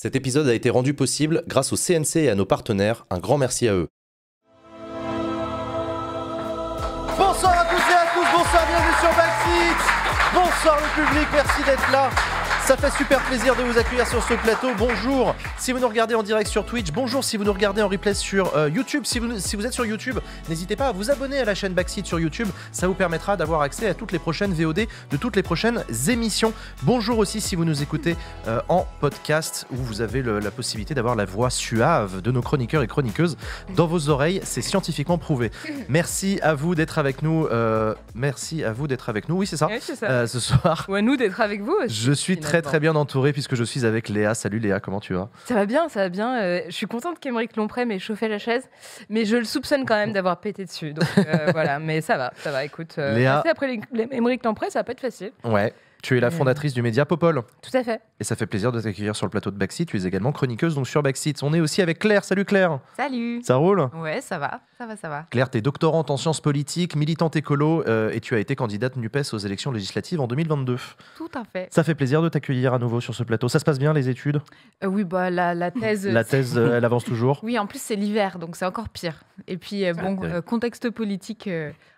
Cet épisode a été rendu possible grâce au CNC et à nos partenaires. Un grand merci à eux. Bonsoir à toutes et à tous, bonsoir, bienvenue sur Backseat. Bonsoir le public, merci d'être là. Ça fait super plaisir de vous accueillir sur ce plateau. Bonjour si vous nous regardez en direct sur Twitch. Bonjour si vous nous regardez en replay sur YouTube. Si vous êtes sur YouTube, n'hésitez pas à vous abonner à la chaîne Backseat sur YouTube. Ça vous permettra d'avoir accès à toutes les prochaines VOD de toutes les prochaines émissions. Bonjour aussi si vous nous écoutez en podcast où vous avez la possibilité d'avoir la voix suave de nos chroniqueurs et chroniqueuses dans vos oreilles. C'est scientifiquement prouvé. Merci à vous d'être avec nous. Merci à vous d'être avec nous. Oui, c'est ça. Oui, c'est ça. Ce soir. Ou à nous d'être avec vous aussi. Je suis très bien entouré puisque je suis avec Léa. Salut Léa, comment tu vas ? Ça va bien, ça va bien. Je suis contente qu'Aymeric Lompré m'ait chauffé la chaise, mais je le soupçonne quand même d'avoir pété dessus. Donc voilà, mais ça va, écoute. Léa... Passer après Aymeric Lompré, ça va pas être facile. Ouais. Tu es la fondatrice du média Popol. Tout à fait. Et ça fait plaisir de t'accueillir sur le plateau de Backseat. Tu es également chroniqueuse donc sur Backseat. On est aussi avec Claire. Salut Claire. Salut. Ça roule ? Ouais, ça va. Claire, tu es doctorante en sciences politiques, militante écolo et tu as été candidate NUPES aux élections législatives en 2022. Tout à fait. Ça fait plaisir de t'accueillir à nouveau sur ce plateau. Ça se passe bien les études ? Oui, bah la thèse... La thèse, elle avance toujours ? Oui, en plus c'est l'hiver, donc c'est encore pire. Et puis Ouais. contexte politique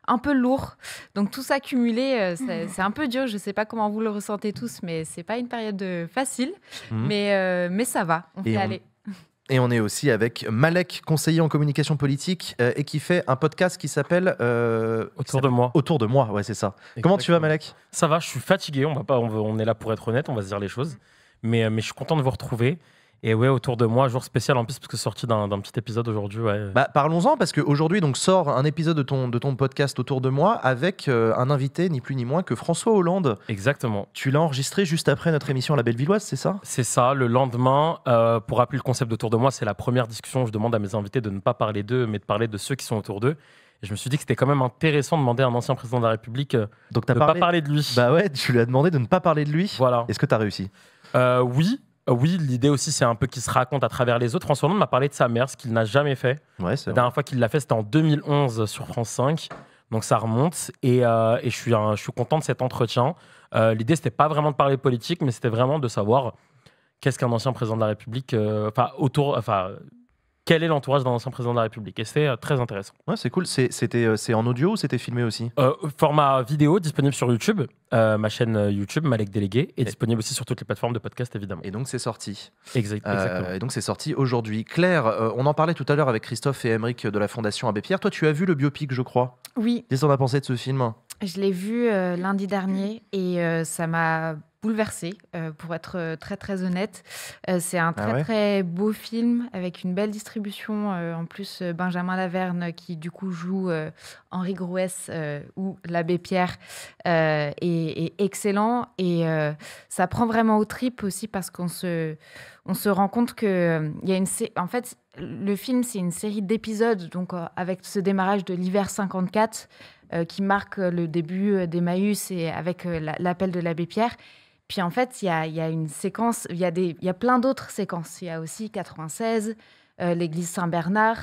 un peu lourd. Donc tout ça cumulé, c'est un peu dur. Je sais pas comment vous le ressentez tous, mais c'est pas une période facile. Mais ça va, on fait aller. Et on est aussi avec Malek, conseiller en communication politique et qui fait un podcast qui s'appelle Autour de moi. Autour de moi, ouais, c'est ça. Comment tu vas, Malek ? Ça va, je suis fatigué. On est là pour être honnête, on va se dire les choses. Mais je suis content de vous retrouver. Et ouais, Autour de moi, jour spécial en plus, parce que c'est sorti d'un petit épisode aujourd'hui. Ouais. Bah, parlons-en, parce qu'aujourd'hui sort un épisode de ton podcast Autour de moi avec un invité, ni plus ni moins que François Hollande. Exactement. Tu l'as enregistré juste après notre émission La Bellevilloise, c'est ça ? C'est ça, le lendemain. Pour rappeler le concept d'Autour de moi, c'est la première discussion où je demande à mes invités de ne pas parler d'eux, mais de parler de ceux qui sont autour d'eux. Et je me suis dit que c'était quand même intéressant de demander à un ancien président de la République de ne pas parler de lui. Bah ouais, tu lui as demandé de ne pas parler de lui. Voilà. Est-ce que tu as réussi ? Oui, l'idée aussi, c'est un peu qu'il se raconte à travers les autres. François Hollande m'a parlé de sa mère, ce qu'il n'a jamais fait. Ouais, c'est La vrai. dernière fois qu'il l'a fait, c'était en 2011 sur France 5. Donc ça remonte. Et je suis content de cet entretien. L'idée, c'était pas vraiment de parler politique, mais c'était vraiment de savoir qu'est-ce qu'un ancien président de la République... quel est l'entourage d'un ancien président de la République. Et c'est très intéressant. Ouais, c'est cool. C'est en audio ou c'était filmé aussi ? Format vidéo disponible sur YouTube. Ma chaîne YouTube, Malek Délégué, est disponible aussi sur toutes les plateformes de podcast, évidemment. Et donc c'est sorti. Exactement. Et donc c'est sorti aujourd'hui. Claire, on en parlait tout à l'heure avec Christophe et Aymeric de la Fondation Abbé Pierre. Toi, tu as vu le biopic, je crois. Oui, Qu'est-ce que t'en as pensé de ce film ? je l'ai vu lundi dernier et ça m'a bouleversée, pour être très honnête. C'est un très beau film avec une belle distribution. En plus, Benjamin Laverne qui du coup joue Henri Grouès ou l'abbé Pierre est excellent et ça prend vraiment aux tripes aussi parce qu'on se rend compte que il y a en fait le film c'est une série d'épisodes donc avec ce démarrage de l'hiver 54 qui marque le début d'Emmaüs et avec l'appel de l'abbé Pierre. Puis en fait, il y a une séquence, il y a plein d'autres séquences. Il y a aussi 96, l'église Saint-Bernard,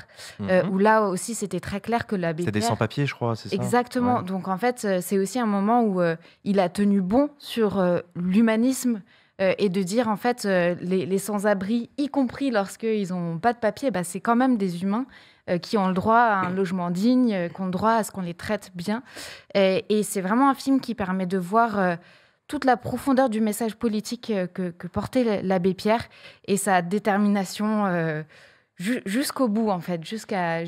où là aussi c'était très clair que l'abbé Pierre... C'est des sans-papiers, je crois, c'est ça ? Exactement. Ouais. Donc en fait, c'est aussi un moment où il a tenu bon sur l'humanisme et de dire en fait les sans-abri, y compris lorsqu'ils n'ont pas de papier, bah, c'est quand même des humains qui ont le droit à un logement digne, qui ont le droit à ce qu'on les traite bien. Et c'est vraiment un film qui permet de voir toute la profondeur du message politique que portait l'abbé Pierre et sa détermination jusqu'au bout, en fait, jusqu'à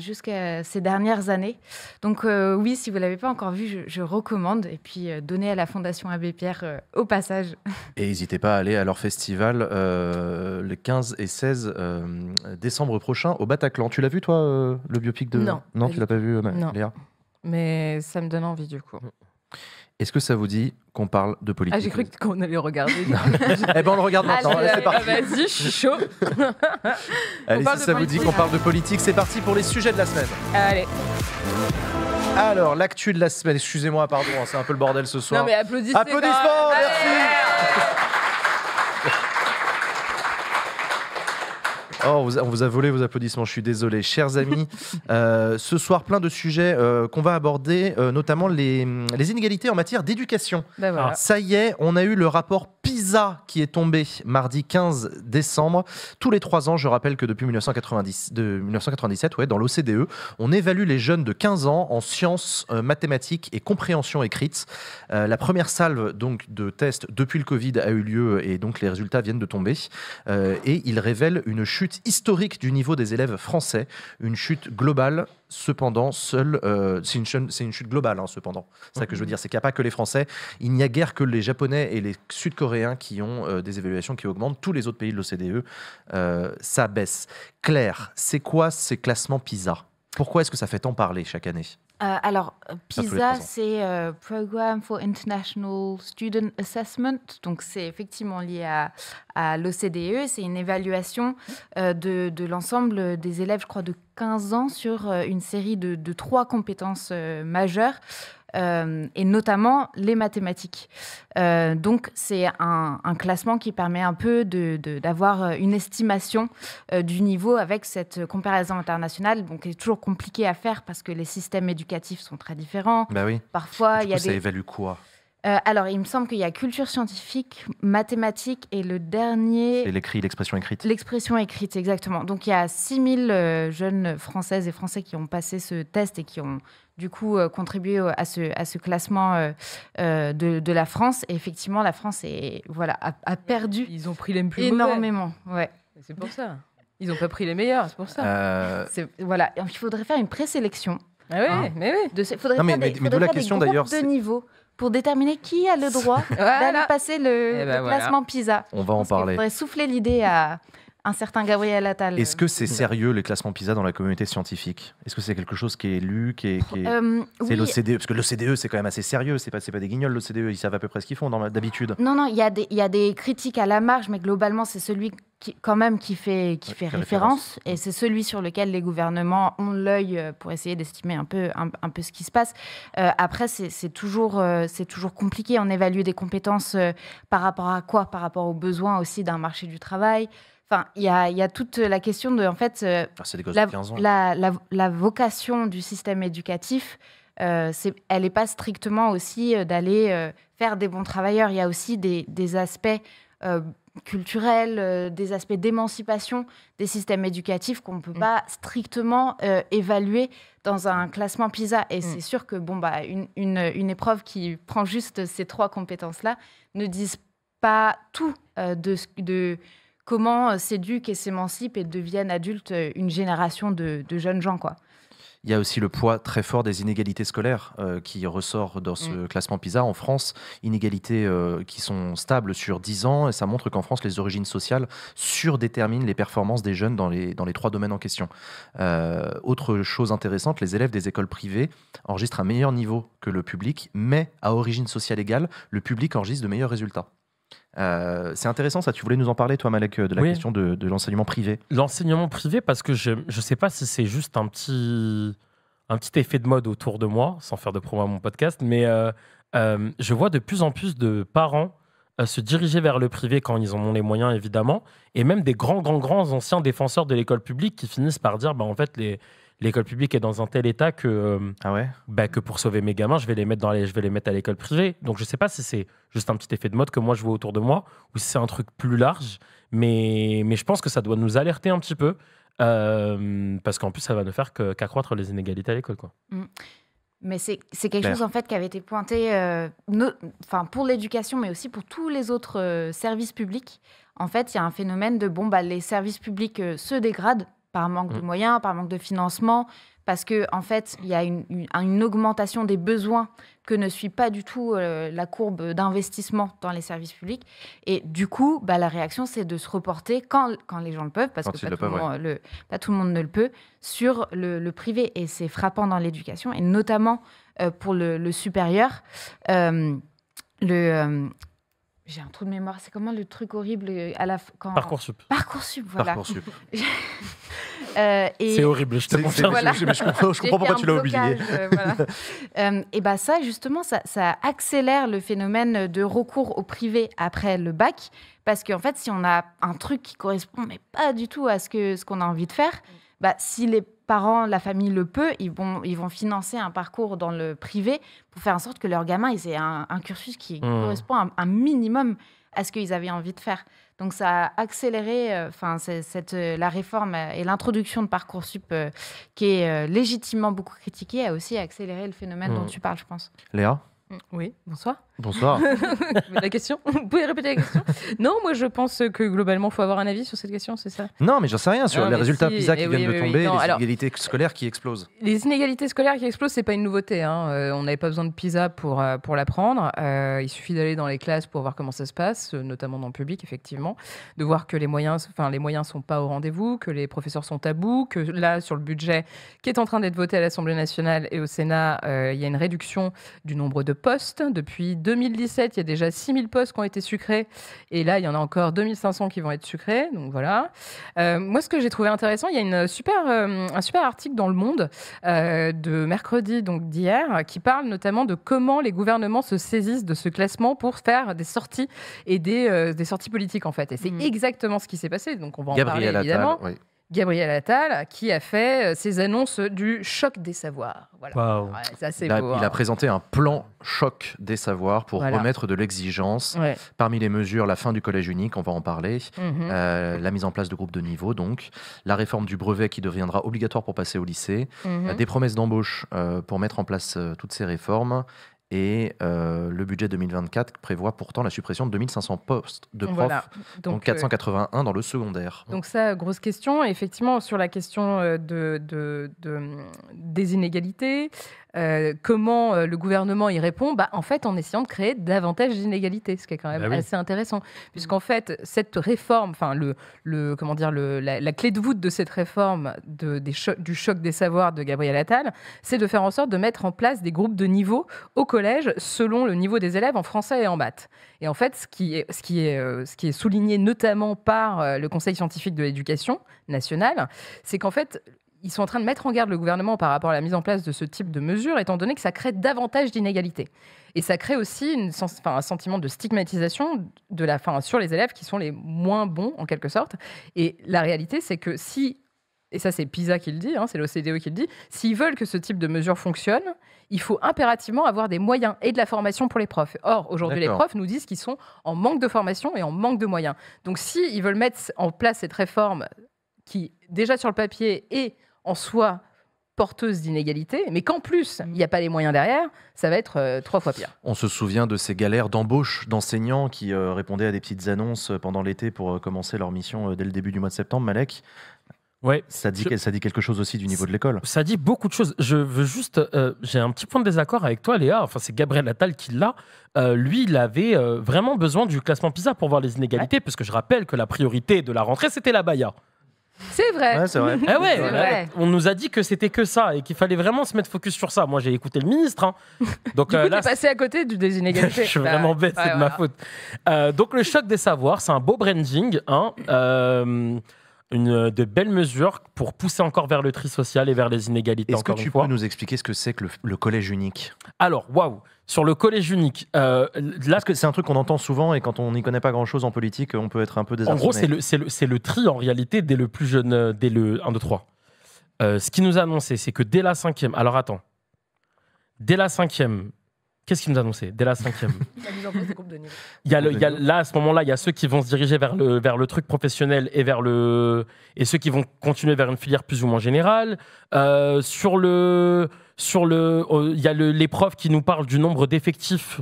ces dernières années. Donc oui, si vous ne l'avez pas encore vu, je recommande. Et puis, donnez à la Fondation Abbé Pierre au passage. Et n'hésitez pas à aller à leur festival le 15 et 16 décembre prochain au Bataclan. Tu l'as vu, toi, le biopic de... Non. Non, tu l'as pas vu, Non. Léa ? Mais ça me donne envie du coup. Est-ce que ça vous dit qu'on parle de politique ? Ah, j'ai cru qu'on allait regarder. Eh ben, on le regarde maintenant. Allez, c'est parti. Vas-y, je suis chaud. Allez, parle si de ça vous dit politique. qu'on parle de politique, c'est parti pour les sujets de la semaine. Allez. Alors, l'actu de la semaine. Excusez-moi, pardon, hein, c'est un peu le bordel ce soir. Non, mais applaudissez. Applaudissements, merci. Oh, on vous a volé vos applaudissements, je suis désolé. Chers amis, ce soir, plein de sujets qu'on va aborder, notamment les inégalités en matière d'éducation. Ben voilà. Ça y est, on a eu le rapport PISA PISA qui est tombé mardi 15 décembre. Tous les 3 ans, je rappelle que depuis 1997, dans l'OCDE, on évalue les jeunes de 15 ans en sciences, mathématiques et compréhension écrite. La première salve donc, de tests depuis le Covid a eu lieu et donc les résultats viennent de tomber. Et il révèle une chute historique du niveau des élèves français, une chute globale. Cependant, c'est une chute globale, cependant. C'est ça que je veux dire, c'est qu'il n'y a pas que les Français. Il n'y a guère que les Japonais et les Sud-Coréens qui ont des évaluations qui augmentent. Tous les autres pays de l'OCDE, ça baisse. Claire, c'est quoi ces classements PISA ? Pourquoi est-ce que ça fait tant parler chaque année ? Alors, PISA, c'est Program for International Student Assessment. Donc, c'est effectivement lié à l'OCDE. C'est une évaluation de l'ensemble des élèves, je crois, de 15 ans sur une série de 3 compétences majeures. Et notamment les mathématiques. Donc, c'est un classement qui permet un peu d'avoir une estimation du niveau avec cette comparaison internationale. Donc, c'est toujours compliqué à faire parce que les systèmes éducatifs sont très différents. Bah oui. Parfois, il y a ça évalue quoi ? Alors, il me semble qu'il y a culture scientifique, mathématiques et le dernier... C'est l'expression écrite. L'expression écrite, exactement. Donc, il y a 6000 jeunes Françaises et Français qui ont passé ce test et qui ont du coup contribué à ce classement de la France. Et effectivement, la France a perdu. Ils ont pris les plus énormément. Ouais. C'est pour ça. Ils n'ont pas pris les meilleurs, c'est pour ça. Voilà. Il faudrait faire une présélection. Ah oui, mais oui. Il faudrait faire des groupes de niveau pour déterminer qui a le droit d'aller passer le classement PISA. On va en parler. Il faudrait souffler l'idée à un certain Gabriel Attal. Est-ce que c'est sérieux, les classements PISA, dans la communauté scientifique ? Est-ce que c'est quelque chose qui est lu, c'est oui. l'OCDE, parce que l'OCDE, c'est quand même assez sérieux. C'est pas des guignols, l'OCDE. Ils savent à peu près ce qu'ils font d'habitude. Non, il y a des critiques à la marge, mais globalement, c'est celui qui fait référence. Et c'est celui sur lequel les gouvernements ont l'œil pour essayer d'estimer un peu ce qui se passe. Après, c'est toujours compliqué. On évalue des compétences par rapport à quoi ? Par rapport aux besoins aussi d'un marché du travail. Enfin, il y a toute la question de, en fait, c'est des gosses de 15 ans. La vocation du système éducatif, elle n'est pas strictement aussi d'aller faire des bons travailleurs. Il y a aussi des aspects culturels, des aspects d'émancipation des systèmes éducatifs qu'on ne peut pas strictement évaluer dans un classement PISA. Et c'est sûr que une épreuve qui prend juste ces 3 compétences-là ne dit pas tout de comment s'éduquent et s'émancipent et deviennent adultes une génération de jeunes gens, quoi. Il y a aussi le poids très fort des inégalités scolaires qui ressort dans ce classement PISA. En France, inégalités qui sont stables sur 10 ans. Et ça montre qu'en France, les origines sociales surdéterminent les performances des jeunes dans les 3 domaines en question. Autre chose intéressante, les élèves des écoles privées enregistrent un meilleur niveau que le public, mais à origine sociale égale, le public enregistre de meilleurs résultats. C'est intéressant ça, tu voulais nous en parler toi Malek de la question de l'enseignement privé. L'enseignement privé, parce que je ne sais pas si c'est juste un petit effet de mode autour de moi, sans faire de promo à mon podcast, mais je vois de plus en plus de parents se diriger vers le privé quand ils en ont les moyens évidemment, et même des grands anciens défenseur de l'école publique qui finissent par dire en fait l'école publique est dans un tel état que, que pour sauver mes gamins, je vais les mettre à l'école privée. Donc, je ne sais pas si c'est juste un petit effet de mode que moi, je vois autour de moi ou si c'est un truc plus large. Mais je pense que ça doit nous alerter un petit peu parce qu'en plus, ça va ne faire qu'accroître les inégalités à l'école, quoi. Mais c'est quelque chose en fait qui avait été pointé pour l'éducation, mais aussi pour tous les autres services publics. En fait, il y a un phénomène de les services publics se dégradent par manque de moyens, par manque de financement, parce que en fait, il y a une augmentation des besoins que ne suit pas du tout la courbe d'investissement dans les services publics. Et du coup, la réaction, c'est de se reporter quand les gens le peuvent, parce que pas tout le monde ne le peut, sur le privé. Et c'est frappant dans l'éducation, et notamment pour le supérieur. J'ai un trou de mémoire. C'est comment le truc horrible Parcoursup. Parcoursup, voilà. Parcoursup. C'est horrible, je te confirme. Je comprends pourquoi tu l'as oublié. Et ça, justement, ça accélère le phénomène de recours au privé après le bac. Parce qu'en fait, si on a un truc qui correspond mais pas du tout à ce qu'on a envie de faire, si les parents, la famille le peut, ils vont financer un parcours dans le privé pour faire en sorte que leurs gamins aient un cursus qui correspond un minimum à ce qu'ils avaient envie de faire. Donc ça a accéléré la réforme et l'introduction de Parcoursup qui est légitimement beaucoup critiquée a aussi accéléré le phénomène dont tu parles, je pense. Léa ? Oui, bonsoir. Bonsoir. La question, vous pouvez répéter la question? Non, moi je pense que globalement, il faut avoir un avis sur cette question, c'est ça? Non, mais j'en sais rien sur les résultats PISA qui viennent de tomber, Non, les inégalités scolaires qui explosent. Les inégalités scolaires qui explosent, c'est pas une nouveauté. On n'avait pas besoin de PISA pour l'apprendre. Il suffit d'aller dans les classes pour voir comment ça se passe, notamment dans le public, effectivement, de voir que les moyens sont pas au rendez-vous, que les professeurs sont à bout, que là, sur le budget qui est en train d'être voté à l'Assemblée nationale et au Sénat, il y a une réduction du nombre de postes. Depuis 2017, il y a déjà 6000 postes qui ont été sucrés. Et là, il y en a encore 2500 qui vont être sucrés. Donc voilà. Moi, ce que j'ai trouvé intéressant, il y a un super article dans Le Monde de mercredi, donc d'hier, qui parle notamment de comment les gouvernements se saisissent de ce classement pour faire des sorties et des sorties politiques, en fait. Et c'est exactement ce qui s'est passé. Donc on va en parler, évidemment. Oui. Gabriel Attal, qui a fait ses annonces du choc des savoirs. Voilà. Wow. Ouais, ça, c'est Il beau, a présenté un plan choc des savoirs pour remettre de l'exigence. Ouais. Parmi les mesures, la fin du collège unique, on va en parler, la mise en place de groupes de niveau, donc la réforme du brevet qui deviendra obligatoire pour passer au lycée, des promesses d'embauche pour mettre en place toutes ces réformes. Et le budget 2024 prévoit pourtant la suppression de 2500 postes de profs, donc 481 dans le secondaire. Donc ça, grosse question. Et effectivement, sur la question des inégalités, comment le gouvernement y répond, en fait, en essayant de créer davantage d'inégalités, ce qui est quand même assez intéressant. Puisqu'en fait, cette réforme, la clé de voûte de cette réforme du choc des savoirs de Gabriel Attal, c'est de faire en sorte de mettre en place des groupes de niveau au collège selon le niveau des élèves en français et en maths. Et en fait, ce qui est souligné notamment par le Conseil scientifique de l'éducation nationale, c'est qu'en fait, ils sont en train de mettre en garde le gouvernement par rapport à la mise en place de ce type de mesures, étant donné que ça crée davantage d'inégalités. Et ça crée aussi un sentiment de stigmatisation sur les élèves qui sont les moins bons, en quelque sorte. Et la réalité, c'est que et ça c'est PISA qui le dit, c'est l'OCDE qui le dit, s'ils veulent que ce type de mesures fonctionne, il faut impérativement avoir des moyens et de la formation pour les profs. Or, aujourd'hui, les profs nous disent qu'ils sont en manque de formation et en manque de moyens. Donc, s'ils veulent mettre en place cette réforme qui, déjà sur le papier, est en soi porteuse d'inégalités, mais qu'en plus, il n'y a pas les moyens derrière, ça va être 3 fois pire. On se souvient de ces galères d'embauche d'enseignants qui répondaient à des petites annonces pendant l'été pour commencer leur mission dès le début du mois de septembre, Malek. Ouais, ça dit quelque chose aussi du niveau de l'école. Ça dit beaucoup de choses. Je veux juste... j'ai un petit point de désaccord avec toi, Léa. Enfin, c'est Gabriel Attal qui l'a. Lui, il avait vraiment besoin du classement PISA pour voir les inégalités, parce que je rappelle que la priorité de la rentrée, c'était la Baïa. C'est vrai. Ouais, c'est vrai. Vrai. On nous a dit que c'était que ça et qu'il fallait vraiment se mettre focus sur ça. Moi, j'ai écouté le ministre. Donc, du coup, t'es passé à côté des inégalités. Je suis vraiment bête, c'est de ma faute. Donc, le choc des savoirs, c'est un beau branding. De belles mesures pour pousser encore vers le tri social et vers les inégalités. Est-ce que tu peux nous expliquer ce que c'est que le collège unique ? Alors, sur le collège unique, parce que c'est un truc qu'on entend souvent et quand on n'y connaît pas grand-chose en politique, on peut être un peu désarçonné. En gros, c'est le tri en réalité dès le plus jeune, dès le 1, 2, 3. Ce qu'il nous a annoncé, c'est que dès la 5e... Alors attends. Dès la 5e... Qu'est-ce qu'il nous a annoncé dès la 5e? Là, à ce moment-là, il y a ceux qui vont se diriger vers le truc professionnel et ceux qui vont continuer vers une filière plus ou moins générale. Il y a les profs qui nous parlent du nombre d'effectifs,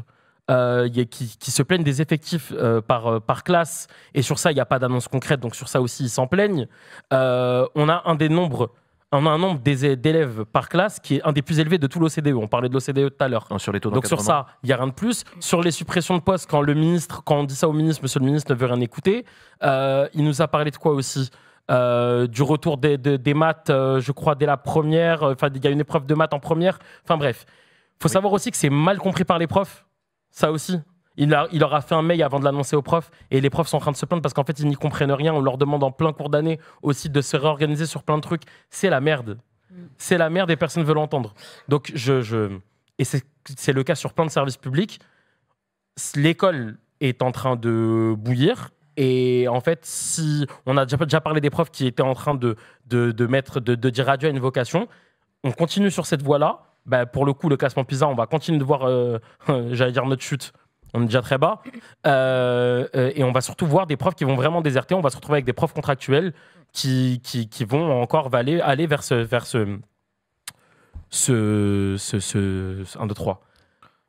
qui se plaignent des effectifs par classe. Et sur ça, il n'y a pas d'annonce concrète. Donc sur ça aussi, ils s'en plaignent. On a un nombre d'élèves par classe qui est un des plus élevés de tout l'OCDE. On parlait de l'OCDE tout à l'heure. Sur les taux donc sur ça, il n'y a rien de plus. Sur les suppressions de postes, quand on dit ça au ministre, monsieur le ministre ne veut rien écouter. Il nous a parlé de quoi aussi? Du retour des maths, je crois, dès la première. Enfin, il y a une épreuve de maths en première. Enfin bref. Il faut savoir aussi que c'est mal compris par les profs. Ça aussi. Il leur a fait un mail avant de l'annoncer aux profs et les profs sont en train de se plaindre parce qu'en fait, ils n'y comprennent rien. On leur demande en plein cours d'année aussi de se réorganiser sur plein de trucs. C'est la merde. C'est la merde et personne ne veut l'entendre. Donc, et c'est le cas sur plein de services publics. L'école est en train de bouillir. Et en fait, si on a déjà parlé des profs qui étaient en train de dire adieu à une vocation, on continue sur cette voie-là. Pour le coup, le classement PISA, on va continuer de voir, j'allais dire notre chute. On est déjà très bas. Et on va surtout voir des profs qui vont vraiment déserter. On va se retrouver avec des profs contractuels qui vont encore aller vers ce 1, 2, 3.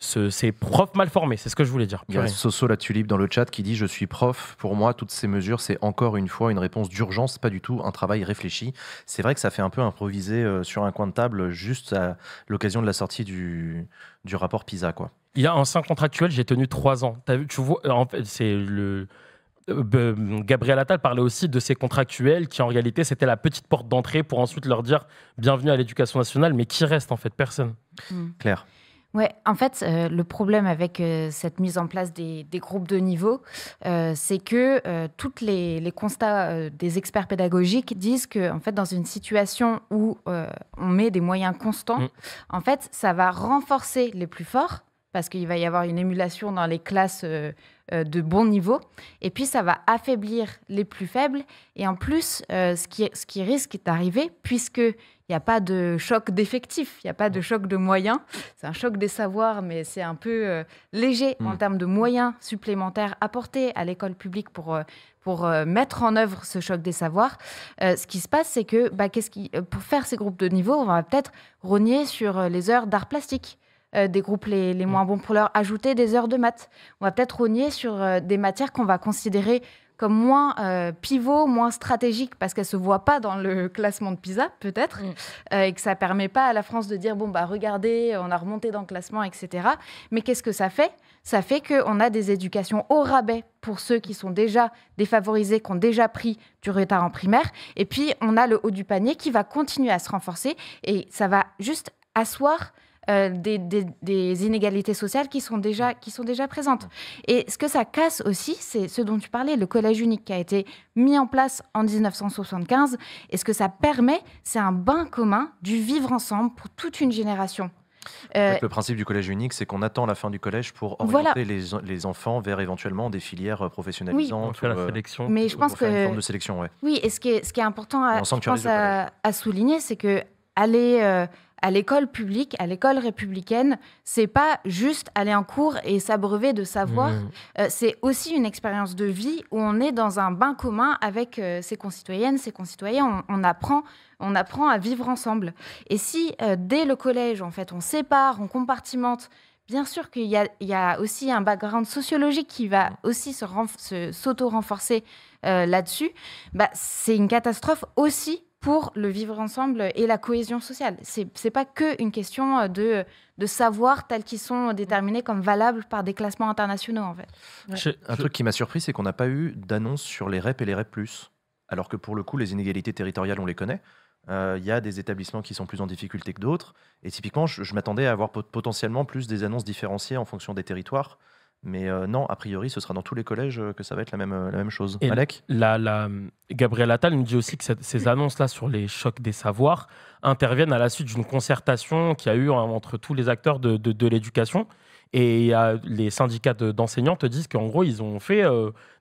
Ces profs mal formés, c'est ce que je voulais dire. Il y a Soso la Tulipe dans le chat qui dit « Je suis prof. Pour moi, toutes ces mesures, c'est encore une fois une réponse d'urgence, pas du tout un travail réfléchi. » C'est vrai que ça fait un peu improviser sur un coin de table juste à l'occasion de la sortie du rapport PISA, quoi. Il y a un ancien contractuel, j'ai tenu 3 ans. Tu vois, en fait, c'est le... Gabriel Attal parlait aussi de ces contractuels qui en réalité c'était la petite porte d'entrée pour ensuite leur dire bienvenue à l'éducation nationale, mais qui reste en fait? Personne. Claire. Ouais, en fait, le problème avec cette mise en place des groupes de niveau, c'est que tous les constats des experts pédagogiques disent que, en fait, dans une situation où on met des moyens constants, en fait, ça va renforcer les plus forts, parce qu'il va y avoir une émulation dans les classes de bon niveau, et puis ça va affaiblir les plus faibles. Et en plus, ce qui risque d'arriver, puisqu'il n'y a pas de choc d'effectifs, il n'y a pas de choc de moyens, c'est un choc des savoirs, mais c'est un peu léger en termes de moyens supplémentaires apportés à l'école publique pour mettre en œuvre ce choc des savoirs. Ce qui se passe, c'est que pour faire ces groupes de niveau, on va peut-être rogner sur les heures d'art plastique. Des groupes les moins bons pour leur ajouter des heures de maths. On va peut-être rogner sur des matières qu'on va considérer comme moins pivots, moins stratégiques, parce qu'elles ne se voient pas dans le classement de PISA, peut-être, et que ça ne permet pas à la France de dire, regardez, on a remonté dans le classement, etc. Mais qu'est-ce que ça fait? Ça fait qu'on a des éducations au rabais pour ceux qui sont déjà défavorisés, qui ont déjà pris du retard en primaire. Et puis, on a le haut du panier qui va continuer à se renforcer, et ça va juste asseoir des inégalités sociales qui sont déjà présentes. Et ce que ça casse aussi, c'est ce dont tu parlais, le collège unique qui a été mis en place en 1975. Et ce que ça permet, c'est un bain commun du vivre ensemble pour toute une génération. Le principe du collège unique, c'est qu'on attend la fin du collège pour orienter les enfants vers éventuellement des filières professionnalisantes. Oui. La sélection. Mais je pense que une forme de sélection, ouais. Oui, et ce qui est important à souligner, c'est que aller à l'école publique, à l'école républicaine, c'est pas juste aller en cours et s'abreuver de savoir. C'est aussi une expérience de vie où on est dans un bain commun avec ses concitoyennes, ses concitoyens. On apprend à vivre ensemble. Et si dès le collège, en fait, on sépare, on compartimente. Bien sûr qu'il y a aussi un background sociologique qui va aussi s'auto-renforcer là-dessus. C'est une catastrophe aussi pour le vivre ensemble et la cohésion sociale. C'est pas qu'une question de savoirs tels qu'ils sont déterminés comme valables par des classements internationaux, en fait. Un truc qui m'a surpris, c'est qu'on n'a pas eu d'annonce sur les REP et les REP+. Alors que pour le coup, les inégalités territoriales, on les connaît. Il y a des établissements qui sont plus en difficulté que d'autres. Et typiquement, je m'attendais à avoir potentiellement plus des annonces différenciées en fonction des territoires. Mais non, a priori, ce sera dans tous les collèges que ça va être la même chose. Et Malek Gabriel Attal nous dit aussi que ces annonces-là sur les chocs des savoirs interviennent à la suite d'une concertation qu'il y a eu entre tous les acteurs de l'éducation. Et les syndicats d'enseignants te disent qu'en gros, ils ont fait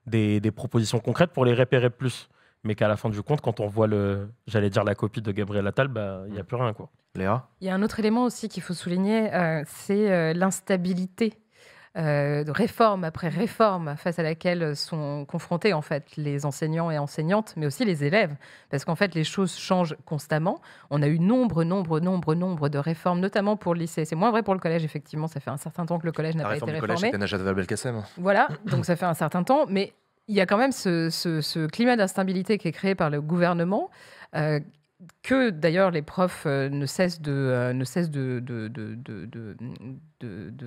des propositions concrètes pour les repérer plus. Mais qu'à la fin du compte, quand on voit la copie de Gabriel Attal, il n'y a plus rien, quoi. Léa ? Il y a un autre élément aussi qu'il faut souligner, c'est l'instabilité. De réforme après réforme face à laquelle sont confrontés en fait les enseignants et enseignantes, mais aussi les élèves, parce qu'en fait les choses changent constamment. On a eu nombre de réformes, notamment pour le lycée. C'est moins vrai pour le collège, effectivement, ça fait un certain temps que le collège n'a pas été réformé. La réforme du collège, c'était Najat Vallaud-Belkacem. Voilà, donc ça fait un certain temps, mais il y a quand même ce climat d'instabilité qui est créé par le gouvernement, que d'ailleurs les profs ne cessent de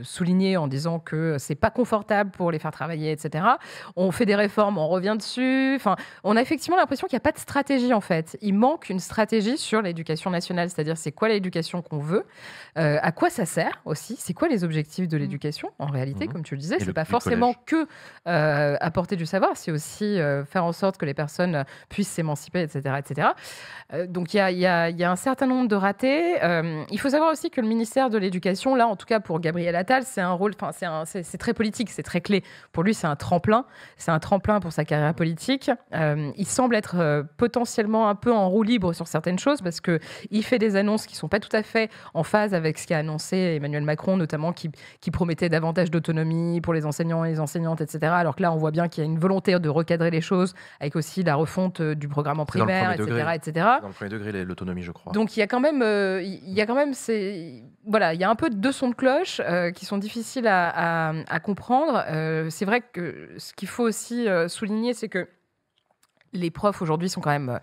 souligner en disant que c'est pas confortable pour les faire travailler, etc. On fait des réformes, on revient dessus. Enfin, on a effectivement l'impression qu'il n'y a pas de stratégie en fait. Il manque une stratégie sur l'éducation nationale, c'est-à-dire c'est quoi l'éducation qu'on veut, à quoi ça sert aussi, c'est quoi les objectifs de l'éducation en réalité, comme tu le disais, c'est pas forcément que apporter du savoir, c'est aussi faire en sorte que les personnes puissent s'émanciper, etc., etc. Donc donc il y a un certain nombre de ratés. Il faut savoir aussi que le ministère de l'Éducation, là, en tout cas pour Gabriel Attal, c'est un rôle, c'est très politique, c'est très clé. Pour lui, c'est un tremplin pour sa carrière politique. Il semble être potentiellement un peu en roue libre sur certaines choses parce qu'il fait des annonces qui ne sont pas tout à fait en phase avec ce qu'a annoncé Emmanuel Macron, notamment qui promettait davantage d'autonomie pour les enseignants et les enseignantes, etc. Alors que là, on voit bien qu'il y a une volonté de recadrer les choses avec aussi la refonte du programme en primaire, etc. Dans le premier degré, l'autonomie, je crois. Donc il y a quand même, il y a un peu de deux sons de cloche qui sont difficiles à comprendre. C'est vrai que ce qu'il faut aussi souligner, c'est que les profs aujourd'hui sont quand même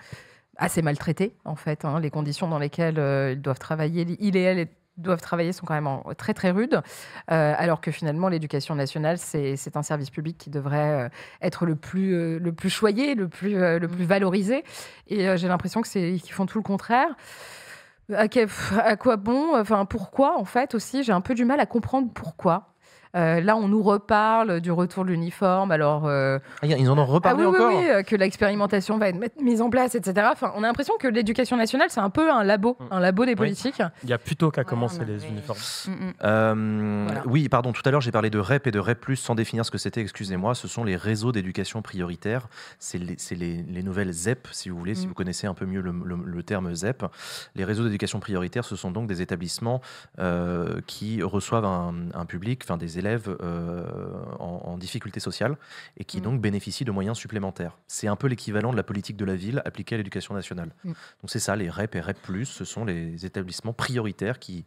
assez maltraités, en fait. Les conditions dans lesquelles ils doivent travailler, il et elle doivent travailler sont quand même très très rudes, alors que finalement l'éducation nationale c'est un service public qui devrait être le plus choyé, le plus valorisé, et j'ai l'impression qu'ils font tout le contraire. À quoi bon, enfin pourquoi en fait aussi, j'ai un peu du mal à comprendre pourquoi. Là, on nous reparle du retour de l'uniforme. Alors, ils en ont reparlé encore. Oui, que l'expérimentation va être mise en place, etc. Enfin, on a l'impression que l'éducation nationale, c'est un peu un labo des politiques. Il y a plutôt qu'à commencer les uniformes. Voilà. Oui, pardon. Tout à l'heure, j'ai parlé de REP et de REP+, sans définir ce que c'était. Excusez-moi. Ce sont les réseaux d'éducation prioritaire. C'est les nouvelles ZEP, si vous voulez, si vous connaissez un peu mieux le terme ZEP. Les réseaux d'éducation prioritaire, ce sont donc des établissements qui reçoivent un public, enfin des élèves en difficulté sociale et qui donc bénéficient de moyens supplémentaires. C'est un peu l'équivalent de la politique de la ville appliquée à l'éducation nationale. Donc c'est ça, les REP et REP+, ce sont les établissements prioritaires qui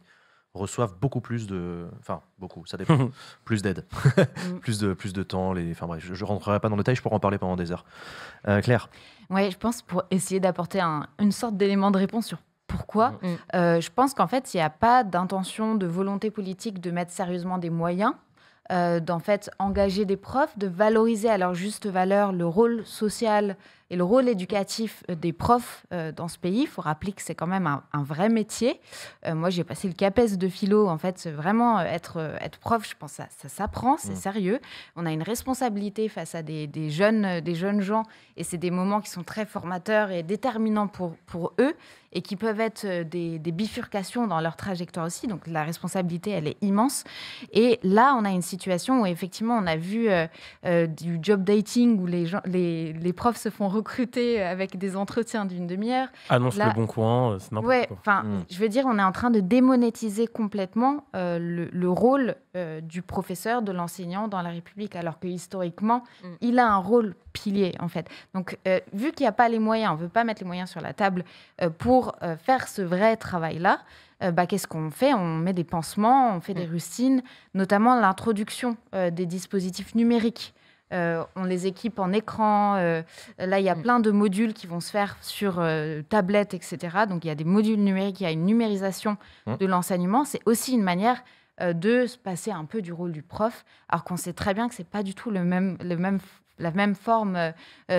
reçoivent beaucoup plus de... Enfin, beaucoup, ça dépend. Plus d'aide, plus de temps. Enfin bref, je ne rentrerai pas dans le détail, je pourrais en parler pendant des heures. Claire ? Oui, je pense pour essayer d'apporter une sorte d'élément de réponse sur pourquoi. Je pense qu'en fait, il n'y a pas d'intention, de volonté politique de mettre sérieusement des moyens, d'en fait engager des profs, de valoriser à leur juste valeur le rôle social et le rôle éducatif des profs dans ce pays. Il faut rappeler que c'est quand même un vrai métier. Moi, j'ai passé le CAPES de philo. En fait, vraiment, être prof, je pense que ça s'apprend, c'est sérieux. On a une responsabilité face à des jeunes gens, et c'est des moments qui sont très formateurs et déterminants pour eux, et qui peuvent être des bifurcations dans leur trajectoire aussi. Donc, la responsabilité, elle est immense. Et là, on a une situation où, effectivement, on a vu du job dating où les profs se font recruter avec des entretiens d'une demi-heure. Annonce Le Bon Coin, c'est n'importe quoi. Je veux dire, on est en train de démonétiser complètement le rôle du professeur, de l'enseignant dans la République, alors que historiquement, il a un rôle pilier, en fait. Donc, vu qu'il n'y a pas les moyens, on ne veut pas mettre les moyens sur la table pour faire ce vrai travail-là, qu'est-ce qu'on fait ? On met des pansements, on fait des rustines, notamment l'introduction des dispositifs numériques. On les équipe en écran. Là, il y a plein de modules qui vont se faire sur tablette, etc. Donc, il y a des modules numériques, il y a une numérisation de l'enseignement. C'est aussi une manière de se passer un peu du rôle du prof, alors qu'on sait très bien que ce n'est pas du tout la même forme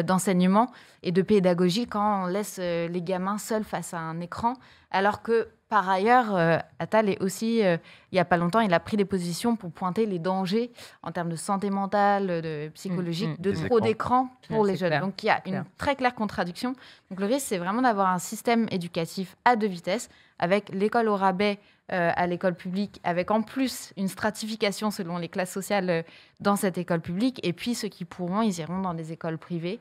d'enseignement et de pédagogie quand on laisse les gamins seuls face à un écran, alors que par ailleurs, Attal est aussi, il n'y a pas longtemps, il a pris des positions pour pointer les dangers en termes de santé mentale, de psychologique, de trop d'écran pour les jeunes. Clair. Donc il y a une très claire contradiction. Donc le risque, c'est vraiment d'avoir un système éducatif à deux vitesses, avec l'école au rabais à l'école publique, avec en plus une stratification selon les classes sociales dans cette école publique, et puis ceux qui pourront, ils iront dans des écoles privées.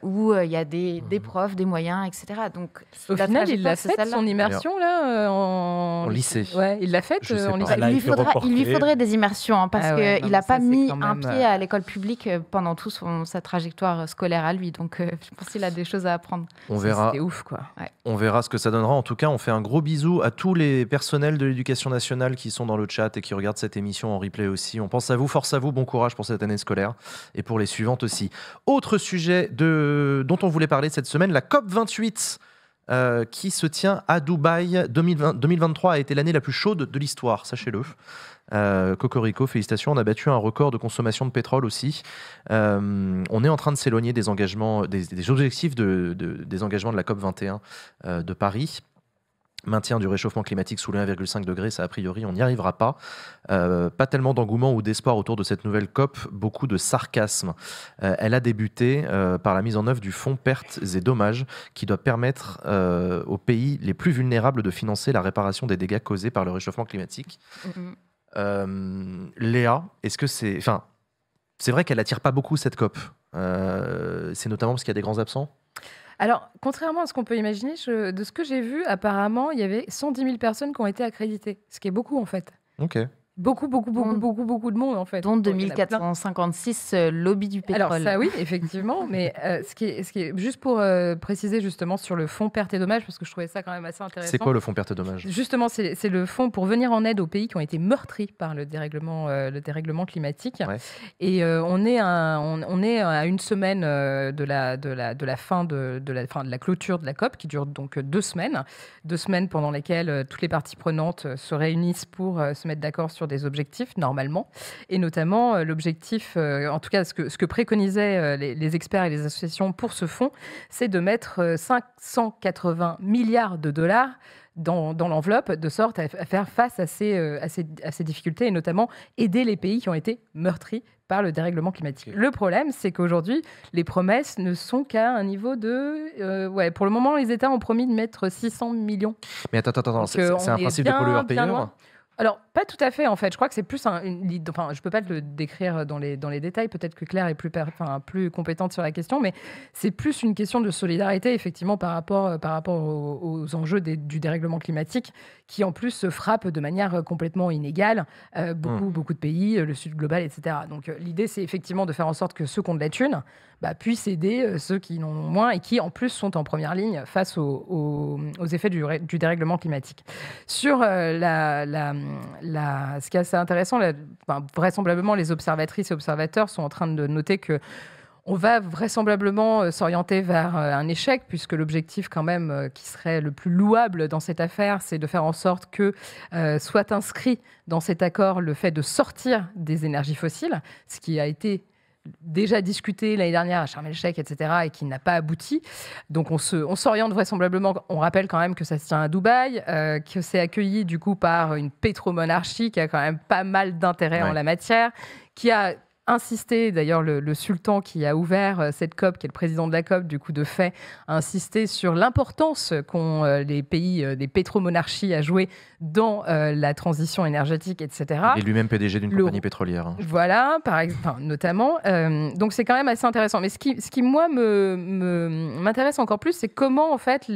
Où il y a des profs, des moyens, etc. Donc, au final, il l'a faite, son immersion là, en lycée. Ouais, il l'a faite en lycée. Il lui faudrait des immersions, parce qu'il n'a pas mis un pied à l'école publique pendant toute sa trajectoire scolaire à lui. Donc, je pense qu'il a des choses à apprendre. On verra. C'était ouf, quoi. Ouais. On verra ce que ça donnera. En tout cas, on fait un gros bisou à tous les personnels de l'éducation nationale qui sont dans le chat et qui regardent cette émission en replay aussi. On pense à vous, force à vous, bon courage pour cette année scolaire et pour les suivantes aussi. Autre sujet dont on voulait parler cette semaine, la COP28 qui se tient à Dubaï. 2023 a été l'année la plus chaude de l'histoire, sachez-le. Cocorico, félicitations, on a battu un record de consommation de pétrole aussi. On est en train de s'éloigner des engagements, des objectifs des engagements de la COP21 de Paris. maintien du réchauffement climatique sous les 1,5 degré, ça a priori on n'y arrivera pas. Pas tellement d'engouement ou d'espoir autour de cette nouvelle COP, beaucoup de sarcasme. Elle a débuté par la mise en œuvre du fonds pertes et dommages qui doit permettre aux pays les plus vulnérables de financer la réparation des dégâts causés par le réchauffement climatique. Léa, est-ce que c'est... Enfin, c'est vrai qu'elle n'attire pas beaucoup cette COP. C'est notamment parce qu'il y a des grands absents. Alors, contrairement à ce qu'on peut imaginer, de ce que j'ai vu, apparemment, il y avait 110 000 personnes qui ont été accréditées, ce qui est beaucoup en fait. Ok. Beaucoup de monde en fait. Dont 2456 lobbies du pétrole. Alors ça oui, effectivement, mais ce qui est juste pour préciser justement sur le fonds pertes et dommages, parce que je trouvais ça quand même assez intéressant. C'est quoi le fonds pertes et dommages ? Justement, c'est le fonds pour venir en aide aux pays qui ont été meurtris par le dérèglement climatique. Ouais. Et on est à une semaine de la fin de la clôture de la COP, qui dure donc 2 semaines. 2 semaines pendant lesquelles toutes les parties prenantes se réunissent pour se mettre d'accord sur des objectifs, normalement. Et notamment, l'objectif, en tout cas, ce que préconisaient les experts et les associations pour ce fonds, c'est de mettre 580 milliards de dollars dans l'enveloppe, de sorte à faire face à ces difficultés et notamment aider les pays qui ont été meurtris par le dérèglement climatique. Okay. Le problème, c'est qu'aujourd'hui, les promesses ne sont qu'à un niveau de... pour le moment, les États ont promis de mettre 600 millions. Mais attends, c'est un principe de pollueur-payeur ? Alors, pas tout à fait, en fait. Je crois que c'est plus je ne peux pas te le décrire dans les détails. Peut-être que Claire est plus compétente sur la question, mais c'est plus une question de solidarité, effectivement, par rapport aux enjeux du dérèglement climatique, qui, en plus, se frappent de manière complètement inégale. Beaucoup de pays, le Sud global, etc. Donc, l'idée, c'est effectivement de faire en sorte que ceux qui ont de la thune puissent aider ceux qui n'en ont moins et qui, en plus, sont en première ligne face aux effets du dérèglement climatique. Sur ce qui est assez intéressant, vraisemblablement, les observatrices et observateurs sont en train de noter que on va vraisemblablement s'orienter vers un échec, puisque l'objectif quand même qui serait le plus louable dans cette affaire, c'est de faire en sorte que soit inscrit dans cet accord le fait de sortir des énergies fossiles, ce qui a été déjà discuté l'année dernière à Sharm el-Sheikh, etc., et qui n'a pas abouti. Donc on s'oriente vraisemblablement. On rappelle quand même que ça se tient à Dubaï, que c'est accueilli du coup par une pétromonarchie qui a quand même pas mal d'intérêt en la matière, qui a insisté, d'ailleurs le sultan qui a ouvert cette COP, qui est le président de la COP, du coup de fait, a insisté sur l'importance qu'ont les pays des pétromonarchies à jouer dans la transition énergétique, etc. Il est lui-même PDG d'une compagnie pétrolière. Voilà, notamment. Donc c'est quand même assez intéressant. Mais ce qui moi, m'intéresse encore plus, c'est comment, en fait,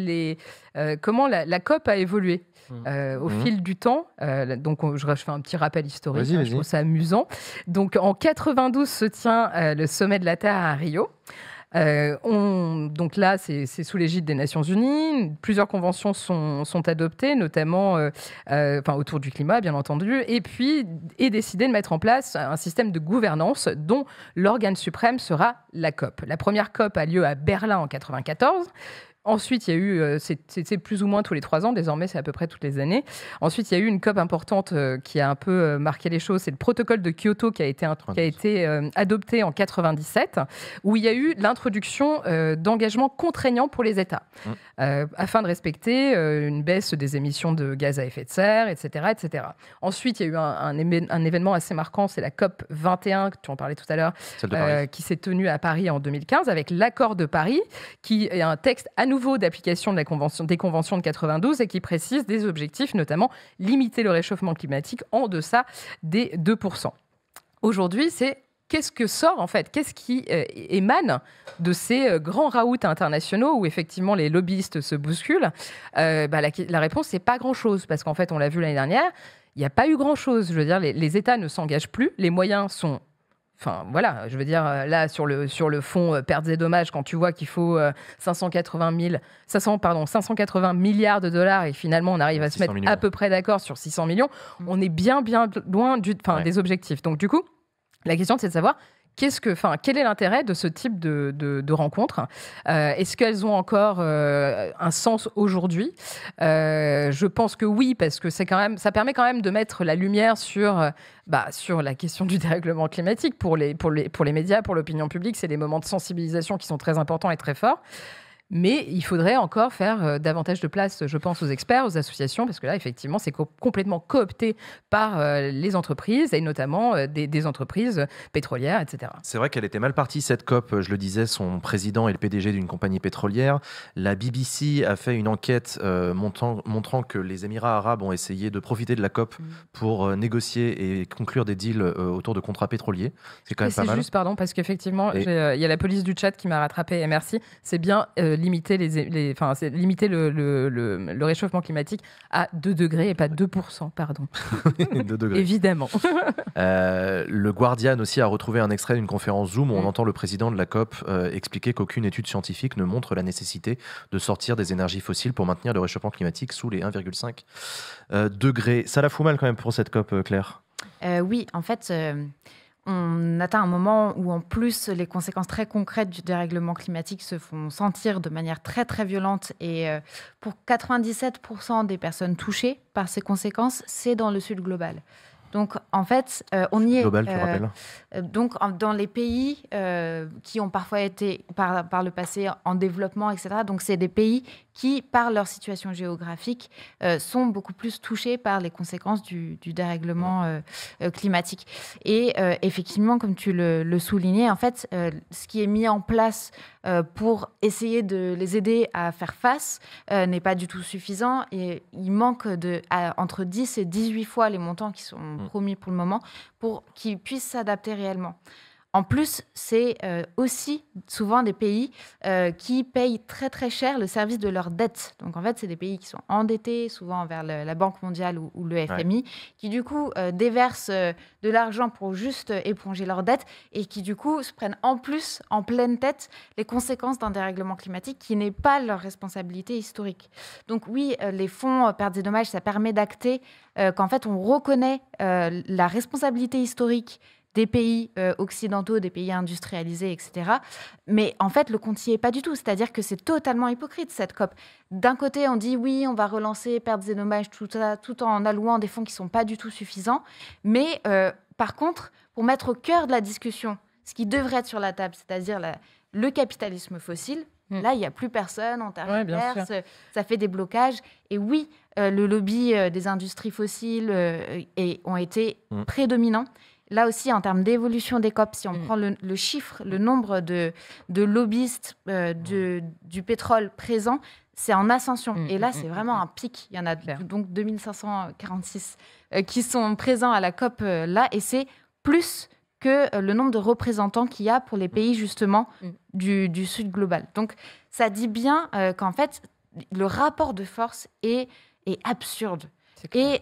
comment la COP a évolué. Au fil du temps. Donc, je fais un petit rappel historique. Vas-y. Je trouve ça amusant. Donc, en 92 se tient le sommet de la Terre à Rio. Donc là, c'est sous l'égide des Nations Unies. Plusieurs conventions sont adoptées, notamment autour du climat, bien entendu. Et puis, est décidé de mettre en place un système de gouvernance dont l'organe suprême sera la COP. La première COP a lieu à Berlin en 94. Ensuite, il y a eu, c'est plus ou moins tous les 3 ans, désormais c'est à peu près toutes les années. Ensuite, il y a eu une COP importante qui a un peu marqué les choses, c'est le protocole de Kyoto qui a été adopté en 97, où il y a eu l'introduction d'engagements contraignants pour les États, afin de respecter une baisse des émissions de gaz à effet de serre, etc. etc. Ensuite, il y a eu un événement assez marquant, c'est la COP 21, tu en parlais tout à l'heure, qui s'est tenue à Paris en 2015, avec l'accord de Paris, qui est un texte à nouveau d'application des conventions de 92 et qui précise des objectifs, notamment limiter le réchauffement climatique en deçà des 2%. Aujourd'hui, c'est qu'est-ce que sort en fait ? Qu'est-ce qui émane de ces grands raouts internationaux où effectivement les lobbyistes se bousculent ? La réponse, c'est pas grand-chose, parce qu'en fait, on l'a vu l'année dernière, il n'y a pas eu grand-chose. Je veux dire, les États ne s'engagent plus, les moyens sont... Enfin, voilà, je veux dire, là, sur le fonds pertes et dommages, quand tu vois qu'il faut 580 milliards de dollars et finalement, on arrive à se mettre à peu près d'accord sur 600 millions, on est bien loin des objectifs. Donc, du coup, la question, c'est de savoir quel est l'intérêt de ce type de rencontres ? Est-ce qu'elles ont encore un sens aujourd'hui ? Je pense que oui, parce que ça permet quand même de mettre la lumière sur la question du dérèglement climatique. Pour les médias, pour l'opinion publique, c'est des moments de sensibilisation qui sont très importants et très forts. Mais il faudrait encore faire davantage de place, je pense, aux experts, aux associations, parce que là, effectivement, c'est complètement coopté par les entreprises, et notamment des entreprises pétrolières, etc. C'est vrai qu'elle était mal partie, cette COP. Je le disais, son président est le PDG d'une compagnie pétrolière. La BBC a fait une enquête montrant que les Émirats arabes ont essayé de profiter de la COP pour négocier et conclure des deals autour de contrats pétroliers. C'est quand même pas mal. C'est juste, pardon, parce qu'effectivement, il y a la police du chat qui m'a rattrapé, et merci. C'est bien limiter, limiter le réchauffement climatique à 2 degrés et pas 2%, pardon. 2 degrés. Évidemment. Le Guardian aussi a retrouvé un extrait d'une conférence Zoom où on entend le président de la COP expliquer qu'aucune étude scientifique ne montre la nécessité de sortir des énergies fossiles pour maintenir le réchauffement climatique sous les 1,5 degrés. Ça la fout mal quand même pour cette COP, Claire. Oui, en fait... on atteint un moment où, en plus, les conséquences très concrètes du dérèglement climatique se font sentir de manière très, très violente. Et pour 97% des personnes touchées par ces conséquences, c'est dans le sud global. Donc, en fait, on y est. Global, tu rappelles. Donc, dans les pays qui ont parfois été, par le passé, en développement, etc. Donc, c'est des pays qui, par leur situation géographique, sont beaucoup plus touchés par les conséquences du dérèglement climatique. Et effectivement, comme tu le soulignais, en fait, ce qui est mis en place pour essayer de les aider à faire face n'est pas du tout suffisant. Et il manque entre 10 et 18 fois les montants qui sont promis pour le moment pour qu'ils puissent s'adapter réellement. En plus, c'est aussi souvent des pays qui payent très très cher le service de leurs dettes. Donc en fait, c'est des pays qui sont endettés, souvent envers la Banque mondiale ou le FMI, qui du coup déversent de l'argent pour juste éponger leurs dettes et qui du coup se prennent en plus en pleine tête les conséquences d'un dérèglement climatique qui n'est pas leur responsabilité historique. Donc oui, les fonds pertes et dommages, ça permet d'acter qu'en fait on reconnaît la responsabilité historique des pays occidentaux, des pays industrialisés, etc. Mais en fait, le compte n'y est pas du tout. C'est-à-dire que c'est totalement hypocrite, cette COP. D'un côté, on dit oui, on va relancer pertes et dommages, tout en allouant des fonds qui ne sont pas du tout suffisants. Mais par contre, pour mettre au cœur de la discussion ce qui devrait être sur la table, c'est-à-dire le capitalisme fossile, là, il n'y a plus personne, on terre, ça fait des blocages. Et oui, le lobby des industries fossiles ont été prédominants. Là aussi, en termes d'évolution des COP, si on prend le chiffre, le nombre de lobbyistes du pétrole présents, c'est en ascension. Et là, c'est vraiment un pic. Il y en a donc 2546 qui sont présents à la COP là. Et c'est plus que le nombre de représentants qu'il y a pour les pays, justement, du sud global. Donc, ça dit bien qu'en fait, le rapport de force est absurde. Et...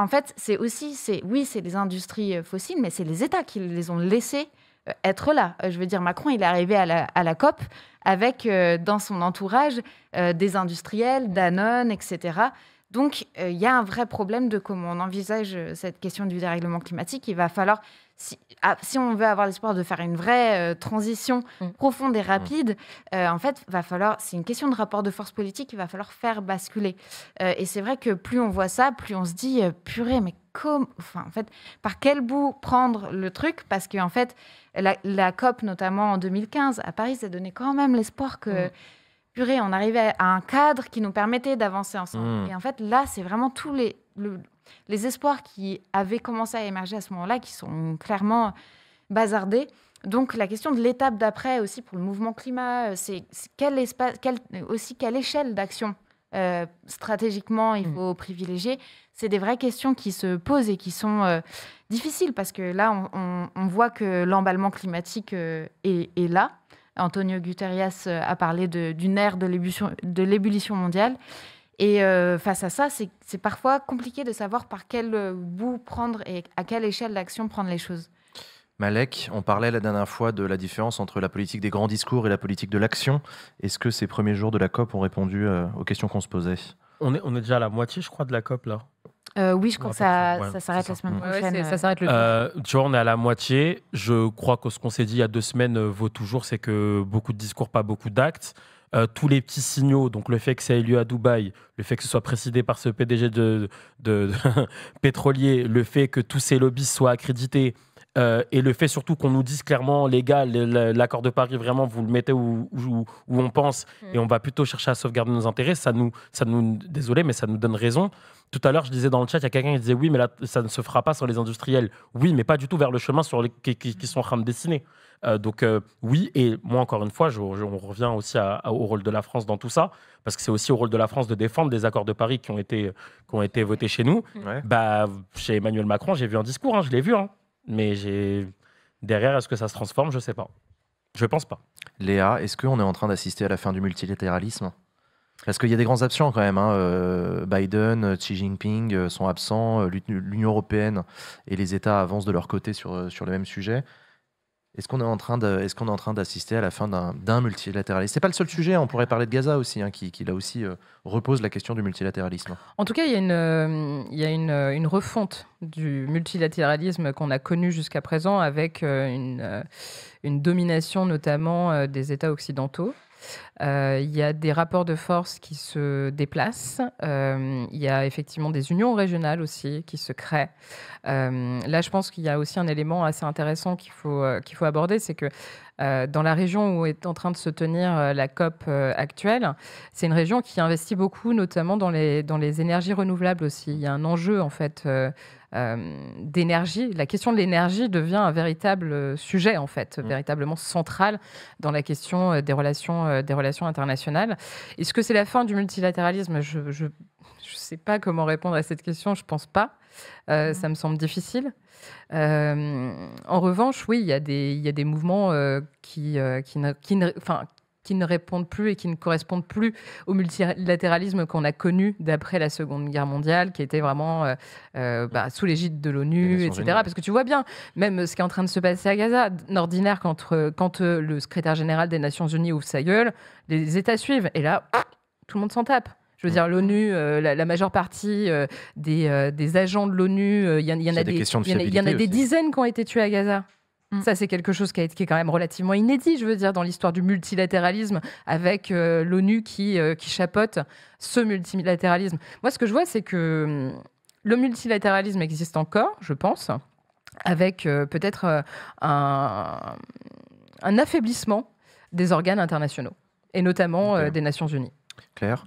en fait, c'est les industries fossiles, mais c'est les États qui les ont laissés être là. Je veux dire, Macron, il est arrivé à la COP avec, dans son entourage, des industriels, Danone, etc. Donc, il y a un vrai problème de comment on envisage cette question du dérèglement climatique. Il va falloir, si on veut avoir l'espoir de faire une vraie transition profonde et rapide, en fait, c'est une question de rapport de force politique, il va falloir faire basculer. Et c'est vrai que plus on voit ça, plus on se dit, purée, mais par quel bout prendre le truc ? Parce qu'en fait, la COP, notamment en 2015, à Paris, ça donnait quand même l'espoir que... Purée, on arrivait à un cadre qui nous permettait d'avancer ensemble. Et en fait, là, c'est vraiment tous les espoirs qui avaient commencé à émerger à ce moment-là, qui sont clairement bazardés. Donc, la question de l'étape d'après aussi pour le mouvement climat, c'est quelle échelle d'action stratégiquement il faut privilégier. C'est des vraies questions qui se posent et qui sont difficiles parce que là, on voit que l'emballement climatique est là. Antonio Guterres a parlé d'une ère de l'ébullition mondiale. Et face à ça, c'est parfois compliqué de savoir par quel bout prendre et à quelle échelle d'action prendre les choses. Malek, on parlait la dernière fois de la différence entre la politique des grands discours et la politique de l'action. Est-ce que ces premiers jours de la COP ont répondu aux questions qu'on se posait ? On est déjà à la moitié, je crois, de la COP, là. Oui, je crois que ça s'arrête la semaine prochaine. Ça s'arrête le tu vois, on est à la moitié. Je crois que ce qu'on s'est dit il y a 2 semaines vaut toujours, c'est que beaucoup de discours, pas beaucoup d'actes. Tous les petits signaux, donc le fait que ça ait lieu à Dubaï, le fait que ce soit présidé par ce PDG de pétrolier, le fait que tous ces lobbies soient accrédités, Et le fait surtout qu'on nous dise clairement, les gars, l'accord de Paris, vraiment, vous le mettez où on pense, et on va plutôt chercher à sauvegarder nos intérêts, désolé, mais ça nous donne raison. Tout à l'heure, je disais dans le chat, il y a quelqu'un qui disait oui, mais là, ça ne se fera pas sans les industriels. Oui, mais pas du tout vers le chemin qui sont en train de dessiner. Donc oui, et moi, encore une fois, on revient aussi au rôle de la France dans tout ça, parce que c'est aussi au rôle de la France de défendre des accords de Paris qui ont été votés chez nous. Ouais. Chez Emmanuel Macron, j'ai vu un discours, je l'ai vu, mais derrière, est-ce que ça se transforme? Je ne sais pas. Je ne pense pas. Léa, est-ce qu'on est en train d'assister à la fin du multilatéralisme? Parce qu'il y a des grands absents quand même. Biden, Xi Jinping sont absents. L'Union européenne et les États avancent de leur côté sur le même sujet. Est-ce qu'on est en train d'assister à la fin d'un multilatéralisme? C'est pas le seul sujet, on pourrait parler de Gaza aussi, qui là aussi repose la question du multilatéralisme. En tout cas, il y a une refonte du multilatéralisme qu'on a connu jusqu'à présent avec une domination notamment des États occidentaux. Il y a des rapports de force qui se déplacent. Il y a effectivement des unions régionales aussi qui se créent. Là, je pense qu'il y a aussi un élément assez intéressant qu'il faut aborder, c'est que dans la région où est en train de se tenir la COP actuelle, c'est une région qui investit beaucoup, notamment dans les énergies renouvelables aussi. Il y a un enjeu en fait d'énergie. La question de l'énergie devient un véritable sujet en fait, véritablement central dans la question des relations internationales. Est-ce que c'est la fin du multilatéralisme? Je sais pas comment répondre à cette question. Je pense pas. Ça me semble difficile. En revanche, oui, il y a des mouvements qui ne répondent plus et qui ne correspondent plus au multilatéralisme qu'on a connu d'après la Seconde Guerre mondiale, qui était vraiment sous l'égide de l'ONU, etc. Parce que tu vois bien, même ce qui est en train de se passer à Gaza, d'ordinaire, quand le secrétaire général des Nations Unies ouvre sa gueule, les États suivent. Et là, tout le monde s'en tape. Je veux dire, l'ONU, la majeure partie des agents de l'ONU, il y en a des dizaines qui ont été tués à Gaza. Ça, c'est quelque chose qui est quand même relativement inédit, je veux dire, dans l'histoire du multilatéralisme, avec l'ONU qui chapeaute ce multilatéralisme. Moi, ce que je vois, c'est que le multilatéralisme existe encore, je pense, avec peut-être un affaiblissement des organes internationaux, et notamment des Nations Unies. Claire ?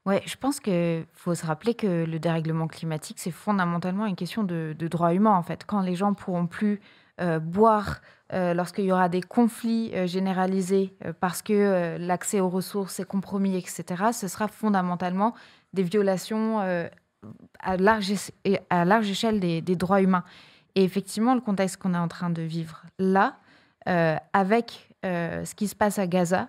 Ouais, je pense qu'il faut se rappeler que le dérèglement climatique, c'est fondamentalement une question de droits humains, en fait. Quand les gens pourront plus boire, lorsqu'il y aura des conflits généralisés parce que l'accès aux ressources est compromis, etc., ce sera fondamentalement des violations à large échelle des droits humains. Et effectivement, le contexte qu'on est en train de vivre là, avec ce qui se passe à Gaza,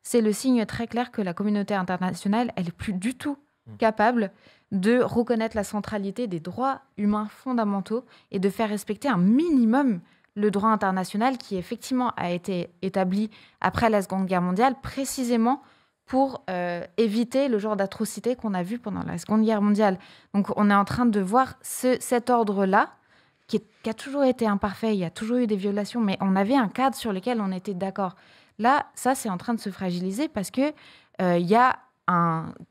c'est le signe très clair que la communauté internationale, elle n'est plus du tout capable de reconnaître la centralité des droits humains fondamentaux et de faire respecter un minimum le droit international qui, effectivement, a été établi après la Seconde Guerre mondiale, précisément pour éviter le genre d'atrocité qu'on a vu pendant la Seconde Guerre mondiale. Donc, on est en train de voir cet ordre-là, qui a toujours été imparfait, il y a toujours eu des violations, mais on avait un cadre sur lequel on était d'accord. Là, ça, c'est en train de se fragiliser parce qu'il y a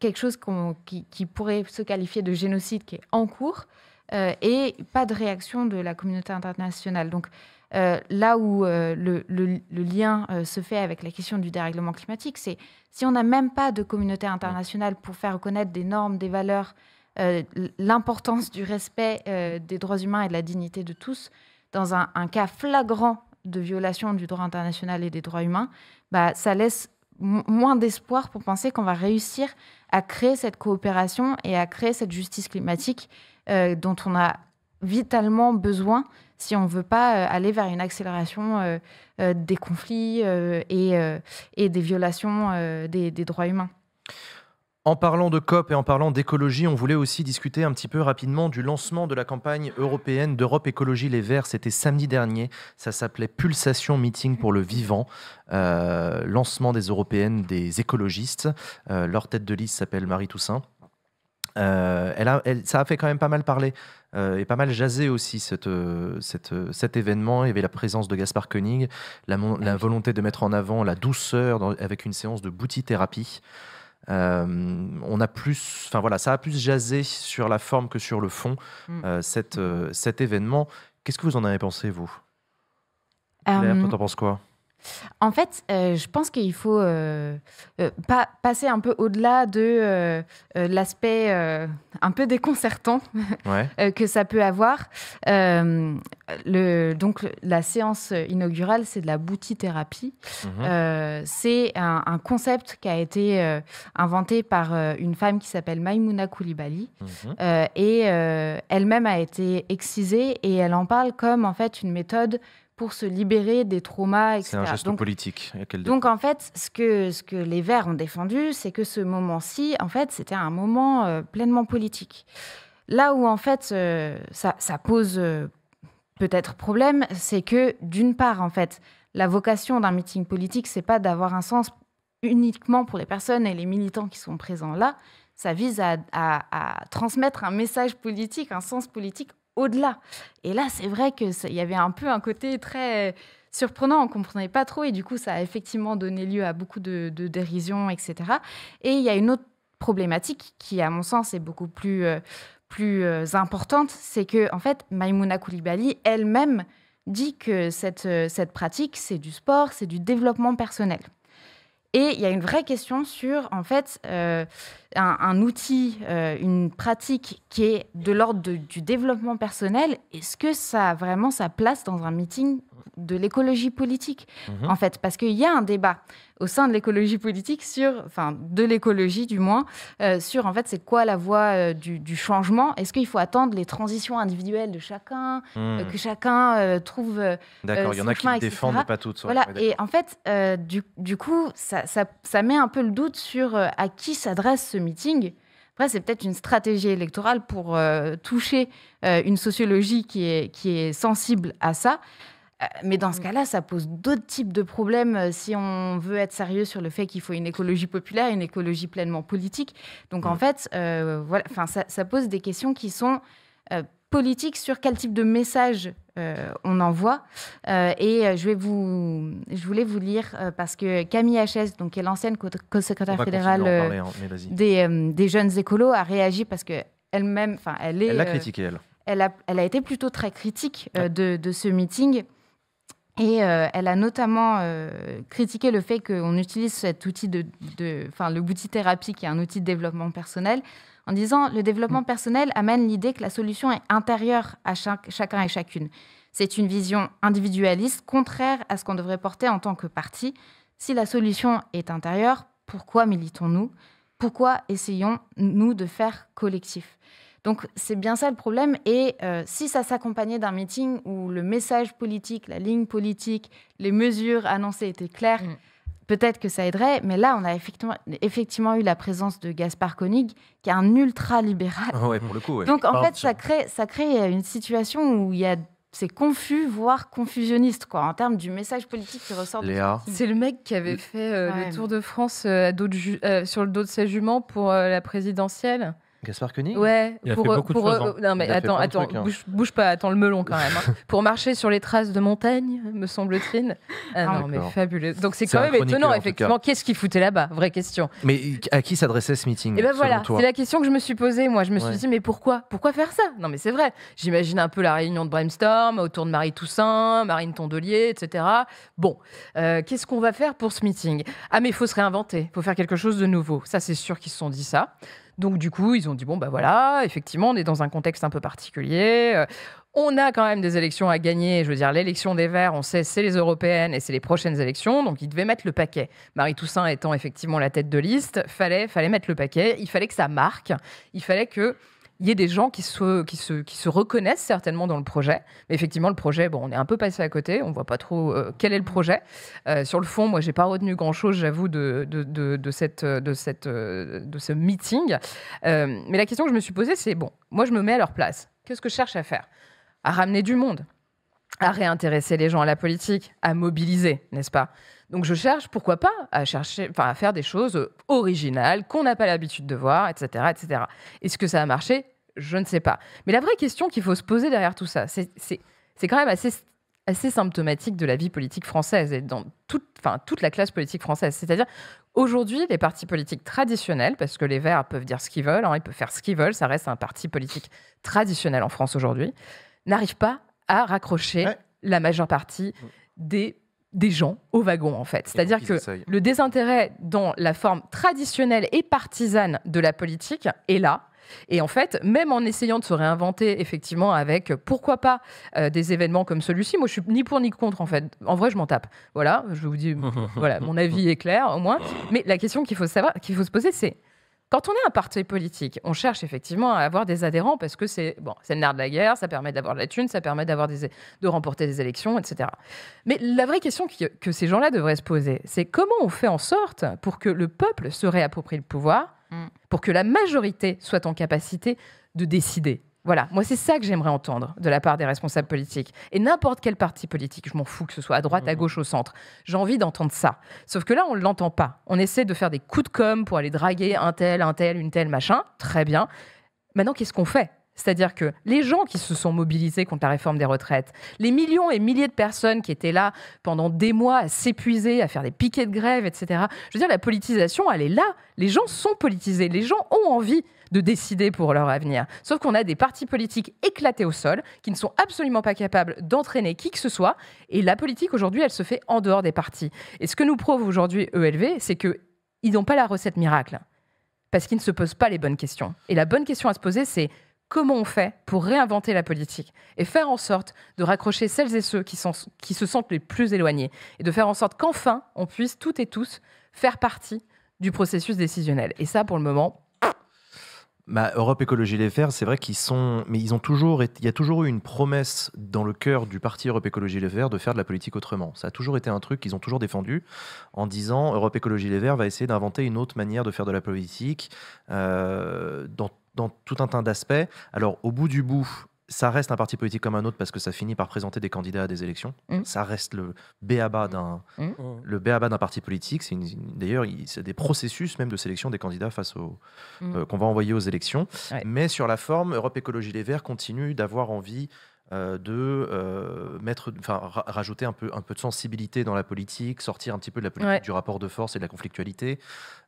quelque chose qui pourrait se qualifier de génocide qui est en cours et pas de réaction de la communauté internationale. Donc, là où le lien se fait avec la question du dérèglement climatique, c'est si on n'a même pas de communauté internationale pour faire reconnaître des normes, des valeurs, l'importance du respect des droits humains et de la dignité de tous, dans un cas flagrant de violation du droit international et des droits humains, ça laisse moins d'espoir pour penser qu'on va réussir à créer cette coopération et à créer cette justice climatique dont on a vitalement besoin si on ne veut pas aller vers une accélération des conflits et des violations des droits humains. En parlant de COP et en parlant d'écologie, on voulait aussi discuter un petit peu rapidement du lancement de la campagne européenne d'Europe Écologie Les Verts. C'était samedi dernier. Ça s'appelait Pulsation Meeting pour le Vivant. Lancement des européennes des écologistes. Leur tête de liste s'appelle Marie Toussaint. Ça a fait quand même pas mal parler et pas mal jaser aussi cet événement. Il y avait la présence de Gaspard Koenig, la volonté de mettre en avant la douceur avec une séance de bouti-thérapie. Ça a plus jasé sur la forme que sur le fond, cet événement. Qu'est-ce que vous en avez pensé, vous ? Toi, t'en penses quoi ? En fait, je pense qu'il faut passer un peu au-delà de l'aspect un peu déconcertant que ça peut avoir. Donc, la séance inaugurale, c'est de la boutithérapie. C'est un concept qui a été inventé par une femme qui s'appelle Maïmouna Koulibaly. Et elle-même a été excisée et elle en parle comme, en fait, une méthode pour se libérer des traumas, etc. C'est un geste politique. Donc, en fait, ce que les Verts ont défendu, c'est que ce moment-ci, en fait, c'était un moment pleinement politique. Là où, en fait, ça pose peut-être problème, c'est que, d'une part, en fait, la vocation d'un meeting politique, c'est pas d'avoir un sens uniquement pour les personnes et les militants qui sont présents là. Ça vise à transmettre un message politique, un sens politique au-delà. Et là, c'est vrai qu'il y avait un peu un côté très surprenant, on ne comprenait pas trop, et du coup, ça a effectivement donné lieu à beaucoup de dérision, etc. Et il y a une autre problématique qui, à mon sens, est beaucoup plus importante, c'est que, en fait, Maïmouna Koulibaly elle-même dit que cette pratique, c'est du sport, c'est du développement personnel. Et il y a une vraie question sur, en fait, un outil, une pratique qui est de l'ordre du développement personnel. Est-ce que ça a vraiment sa place dans un meeting de l'écologie politique, en fait? Parce qu'il y a un débat au sein de l'écologie politique de l'écologie du moins, sur, en fait, c'est quoi la voie du changement? Est-ce qu'il faut attendre les transitions individuelles de chacun, que chacun trouve D'accord, il y en a qui le défendent, mais pas toutes. Voilà, et en fait, du coup, ça met un peu le doute sur à qui s'adresse ce meeting. Après, c'est peut-être une stratégie électorale pour toucher une sociologie qui est sensible à ça. Mais dans ce cas-là, ça pose d'autres types de problèmes si on veut être sérieux sur le fait qu'il faut une écologie populaire, une écologie pleinement politique. Donc, en fait, ça pose des questions qui sont politiques sur quel type de message on envoie. Et je voulais vous lire, parce que Camille Hachès, donc, qui est l'ancienne co-secrétaire fédérale des jeunes écolos, a réagi parce qu'elle-même... Elle l'a critiqué, elle. Elle a été plutôt très critique de ce meeting. Et elle a notamment critiqué le fait qu'on utilise cet outil le boutithérapie, qui est un outil de développement personnel, en disant le développement personnel amène l'idée que la solution est intérieure à chacun et chacune. C'est une vision individualiste, contraire à ce qu'on devrait porter en tant que parti. Si la solution est intérieure, pourquoi militons-nous? Pourquoi essayons-nous de faire collectif? Donc, c'est bien ça le problème. Et si ça s'accompagnait d'un meeting où le message politique, la ligne politique, les mesures annoncées étaient claires, peut-être que ça aiderait. Mais là, on a effectivement eu la présence de Gaspard Koenig, qui est un ultra-libéral. Ouais, pour le coup, ouais. Donc, en fait, ça crée une situation où c'est confus, voire confusionniste, quoi, en termes du message politique qui ressort. Léa. C'est le mec qui avait fait le Tour de France sur le dos de sa jument pour la présidentielle. Gaspard Koenig ? Ouais. Il a fait beaucoup de choses. Non, mais attends, bouge pas, attends le melon quand même. Pour marcher sur les traces de montagne, me semble-t-il. Non, mais fabuleux. Donc c'est quand même étonnant, effectivement. Qu'est-ce qu'il foutait là-bas? Vraie question. Mais à qui s'adressait ce meeting? Et ben voilà, c'est la question que je me suis posée. Moi, je me suis dit, mais pourquoi faire ça? Non, mais c'est vrai. J'imagine un peu la réunion de brainstorm autour de Marie Toussaint, Marine Tondelier, etc. Bon, qu'est-ce qu'on va faire pour ce meeting? Ah, mais il faut se réinventer. Il faut faire quelque chose de nouveau. Ça, c'est sûr qu'ils se sont dit ça. Donc, du coup, ils ont dit, bon, bah voilà, effectivement, on est dans un contexte un peu particulier. On a quand même des élections à gagner. Je veux dire, l'élection des Verts, on sait, c'est les européennes et c'est les prochaines élections. Donc, ils devaient mettre le paquet. Marie Toussaint étant effectivement la tête de liste, fallait mettre le paquet. Il fallait que ça marque. Il fallait qu'il y ait des gens qui se reconnaissent certainement dans le projet. Mais effectivement, le projet, bon, on est un peu passé à côté. On ne voit pas trop quel est le projet. Sur le fond, moi, je n'ai pas retenu grand-chose, j'avoue, de ce meeting. Mais la question que je me suis posée, c'est, bon, moi, je me mets à leur place. Qu'est-ce que je cherche à faire? À ramener du monde, à réintéresser les gens à la politique, à mobiliser, n'est-ce pas? Donc je cherche, pourquoi pas, à faire des choses originales qu'on n'a pas l'habitude de voir, etc., etc. Est-ce que ça a marché? Je ne sais pas. Mais la vraie question qu'il faut se poser derrière tout ça, c'est quand même assez symptomatique de la vie politique française et dans toute la classe politique française. C'est-à-dire, aujourd'hui, les partis politiques traditionnels, parce que les Verts peuvent dire ce qu'ils veulent, ils peuvent faire ce qu'ils veulent, ça reste un parti politique traditionnel en France aujourd'hui, n'arrivent pas à raccrocher la majeure partie des gens au wagon, en fait. C'est-à-dire que le désintérêt dans la forme traditionnelle et partisane de la politique est là. Et en fait, même en essayant de se réinventer, effectivement, avec, pourquoi pas, des événements comme celui-ci, moi, je suis ni pour ni contre, en fait. En vrai, je m'en tape. Voilà, je vous dis, voilà, mon avis est clair, au moins. Mais la question qu'il faut se poser, c'est, quand on est un parti politique, on cherche effectivement à avoir des adhérents parce que c'est le nerf de la guerre, ça permet d'avoir de la thune, ça permet de remporter des élections, etc. Mais la vraie question que ces gens-là devraient se poser, c'est comment on fait en sorte pour que le peuple se réapproprie le pouvoir, pour que la majorité soit en capacité de décider. Voilà, moi c'est ça que j'aimerais entendre de la part des responsables politiques. Et n'importe quel parti politique, je m'en fous que ce soit à droite, à gauche, au centre. J'ai envie d'entendre ça. Sauf que là, on ne l'entend pas. On essaie de faire des coups de com' pour aller draguer un tel, une telle, machin. Très bien. Maintenant, qu'est-ce qu'on fait ? C'est-à-dire que les gens qui se sont mobilisés contre la réforme des retraites, les millions et milliers de personnes qui étaient là pendant des mois à s'épuiser, à faire des piquets de grève, etc. Je veux dire, la politisation, elle est là. Les gens sont politisés. Les gens ont envie de décider pour leur avenir. Sauf qu'on a des partis politiques éclatés au sol, qui ne sont absolument pas capables d'entraîner qui que ce soit. Et la politique, aujourd'hui, elle se fait en dehors des partis. Et ce que nous prouve aujourd'hui ELV, c'est qu'ils n'ont pas la recette miracle. Parce qu'ils ne se posent pas les bonnes questions. Et la bonne question à se poser, c'est comment on fait pour réinventer la politique et faire en sorte de raccrocher celles et ceux qui se sentent les plus éloignés et de faire en sorte qu'enfin, on puisse toutes et tous faire partie du processus décisionnel. Et ça, pour le moment... Europe Écologie Les Verts, c'est vrai qu'ils sont... Mais il y a toujours eu une promesse dans le cœur du parti Europe Écologie Les Verts de faire de la politique autrement. Ça a toujours été un truc qu'ils ont toujours défendu en disant Europe Écologie Les Verts va essayer d'inventer une autre manière de faire de la politique dans tout un tas d'aspects. Alors, au bout du bout, ça reste un parti politique comme un autre parce que ça finit par présenter des candidats à des élections. Ça reste le b.a.-ba d'un parti politique. D'ailleurs, c'est des processus même de sélection des candidats qu'on va envoyer aux élections. Ouais. Mais sur la forme, Europe Écologie Les Verts continue d'avoir envie rajouter un peu de sensibilité dans la politique, sortir un petit peu de la politique du rapport de force et de la conflictualité.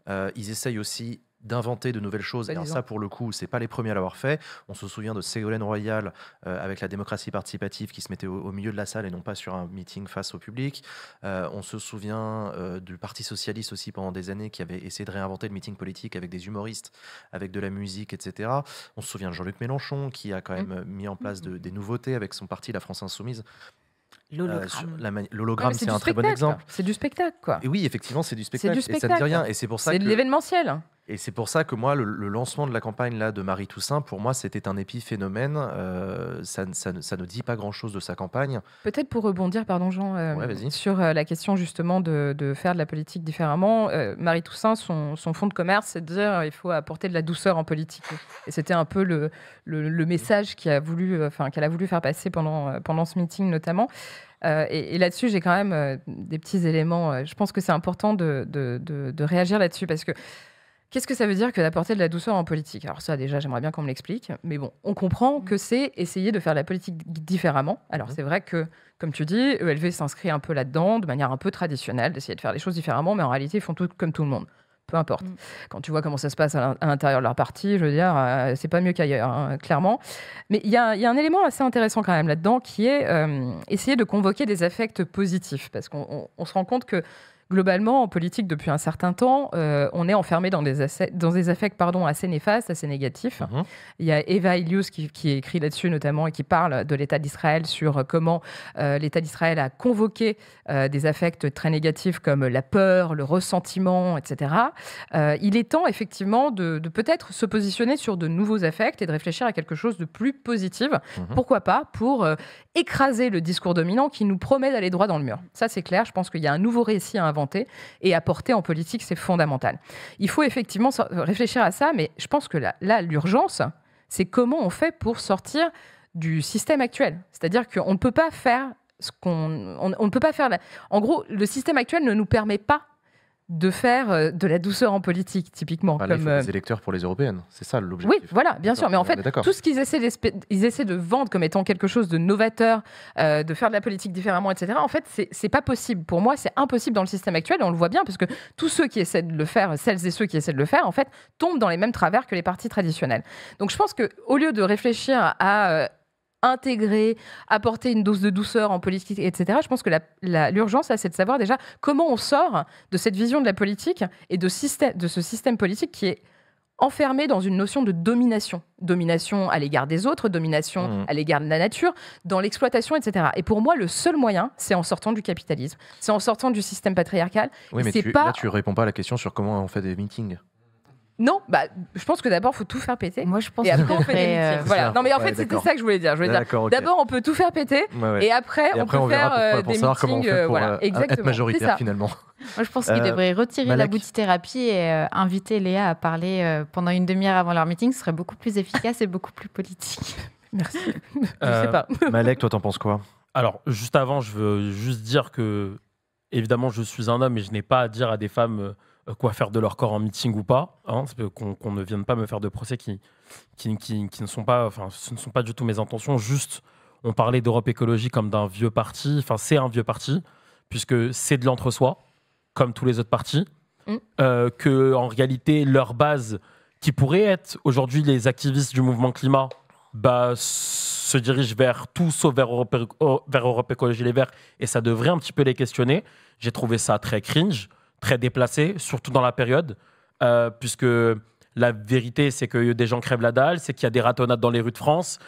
Ils essayent aussi d'inventer de nouvelles choses. Et ça, pour le coup, c'est pas les premiers à l'avoir fait. On se souvient de Ségolène Royal avec la démocratie participative qui se mettait au milieu de la salle et non pas sur un meeting face au public. On se souvient du Parti socialiste aussi pendant des années qui avait essayé de réinventer le meeting politique avec des humoristes, avec de la musique, etc. On se souvient de Jean-Luc Mélenchon qui a quand même mis en place des nouveautés avec son parti La France Insoumise. L'hologramme, c'est un très bon exemple. C'est du spectacle, quoi. Et oui, effectivement, c'est du spectacle. Et ça ne dit rien. Et c'est pour ça c'est de l'événementiel. Et c'est pour ça que moi, le lancement de la campagne là, de Marie Toussaint, pour moi, c'était un épiphénomène. Ça ne dit pas grand-chose de sa campagne. Peut-être pour rebondir, pardon Jean, sur la question justement de faire de la politique différemment. Marie Toussaint, son fond de commerce, c'est de dire il faut apporter de la douceur en politique. Et c'était un peu le message qu'elle a voulu faire passer pendant ce meeting notamment. Et là-dessus, j'ai quand même des petits éléments. Je pense que c'est important de réagir là-dessus parce que qu'est-ce que ça veut dire que d'apporter de la douceur en politique ? Alors ça, déjà, j'aimerais bien qu'on me l'explique. Mais bon, on comprend que c'est essayer de faire la politique différemment. Alors c'est vrai que, comme tu dis, ELV s'inscrit un peu là-dedans, de manière un peu traditionnelle, d'essayer de faire les choses différemment, mais en réalité, ils font tout comme tout le monde. Peu importe. Quand tu vois comment ça se passe à l'intérieur de leur parti, je veux dire, c'est pas mieux qu'ailleurs, hein, clairement. Mais il y a un élément assez intéressant quand même là-dedans qui est essayer de convoquer des affects positifs. Parce qu'on se rend compte que globalement, en politique, depuis un certain temps, on est enfermé dans des affects assez néfastes, assez négatifs. Il y a Eva Ilius qui écrit là-dessus notamment et qui parle de l'État d'Israël sur comment l'État d'Israël a convoqué des affects très négatifs comme la peur, le ressentiment, etc. Il est temps effectivement de peut-être se positionner sur de nouveaux affects et de réfléchir à quelque chose de plus positif. Pourquoi pas pour écraser le discours dominant qui nous promet d'aller droit dans le mur. Ça, c'est clair. Je pense qu'il y a un nouveau récit à inventer et à porter en politique, c'est fondamental. Il faut effectivement réfléchir à ça, mais je pense que là, l'urgence, c'est comment on fait pour sortir du système actuel. C'est-à-dire qu'on ne peut pas faire on ne peut pas faire... En gros, le système actuel ne nous permet pas de faire de la douceur en politique, typiquement. Là, il faut des électeurs pour les européennes, c'est ça l'objectif. Oui, voilà, bien sûr, mais en fait, tout ce qu'ils essaient de vendre comme étant quelque chose de novateur, de faire de la politique différemment, etc., en fait, c'est pas possible. Pour moi, c'est impossible dans le système actuel, et on le voit bien, parce que tous ceux qui essaient de le faire, celles et ceux qui essaient de le faire, en fait, tombent dans les mêmes travers que les partis traditionnels. Donc je pense qu'au lieu de réfléchir à intégrer, apporter une dose de douceur en politique, etc. Je pense que l'urgence, là, c'est de savoir déjà comment on sort de cette vision de la politique et de ce système politique qui est enfermé dans une notion de domination. Domination à l'égard des autres, domination à l'égard de la nature, dans l'exploitation, etc. Et pour moi, le seul moyen, c'est en sortant du capitalisme, c'est en sortant du système patriarcal. Oui, mais là, tu réponds pas à la question sur comment on fait des meetings. Non, je pense que d'abord, il faut tout faire péter. Moi, je pense et après, on fait des meetings. Voilà. Non, mais en fait, c'était ça que je voulais dire. D'abord, on peut tout faire péter, et après, on peut faire des meetings. Comment on fait pour être majoritaire, finalement. Moi, je pense qu'ils devraient retirer la boutithérapie et inviter Léa à parler pendant une demi-heure avant leur meeting. Ce serait beaucoup plus efficace et beaucoup plus politique. Merci. Je sais pas. Malek, toi, t'en penses quoi? Alors, juste avant, je veux juste dire que, évidemment, je suis un homme et je n'ai pas à dire à des femmes quoi faire de leur corps en meeting ou pas, qu'on ne vienne pas me faire de procès qui ne sont pas, enfin, ce ne sont pas du tout mes intentions. Juste, on parlait d'Europe Écologie comme d'un vieux parti. Enfin, c'est un vieux parti puisque c'est de l'entre-soi, comme tous les autres partis. Que en réalité, leur base, qui pourrait être aujourd'hui les activistes du mouvement climat, se dirige vers tout sauf vers Europe Écologie Les Verts, et ça devrait un petit peu les questionner. J'ai trouvé ça très cringe, très déplacé, surtout dans la période, puisque la vérité, c'est que des gens crèvent la dalle, c'est qu'il y a des ratonnades dans les rues de France,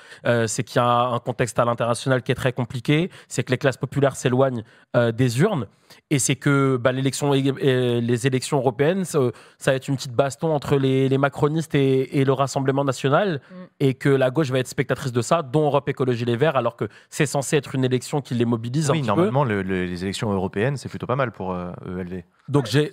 c'est qu'il y a un contexte à l'international qui est très compliqué, c'est que les classes populaires s'éloignent des urnes, et c'est que les élections européennes, ça va être une petite baston entre les macronistes et le Rassemblement national, et que la gauche va être spectatrice de ça, dont Europe Écologie Les Verts, alors que c'est censé être une élection qui les mobilise un petit peu. Oui, normalement, les élections européennes, c'est plutôt pas mal pour ELV. Donc, je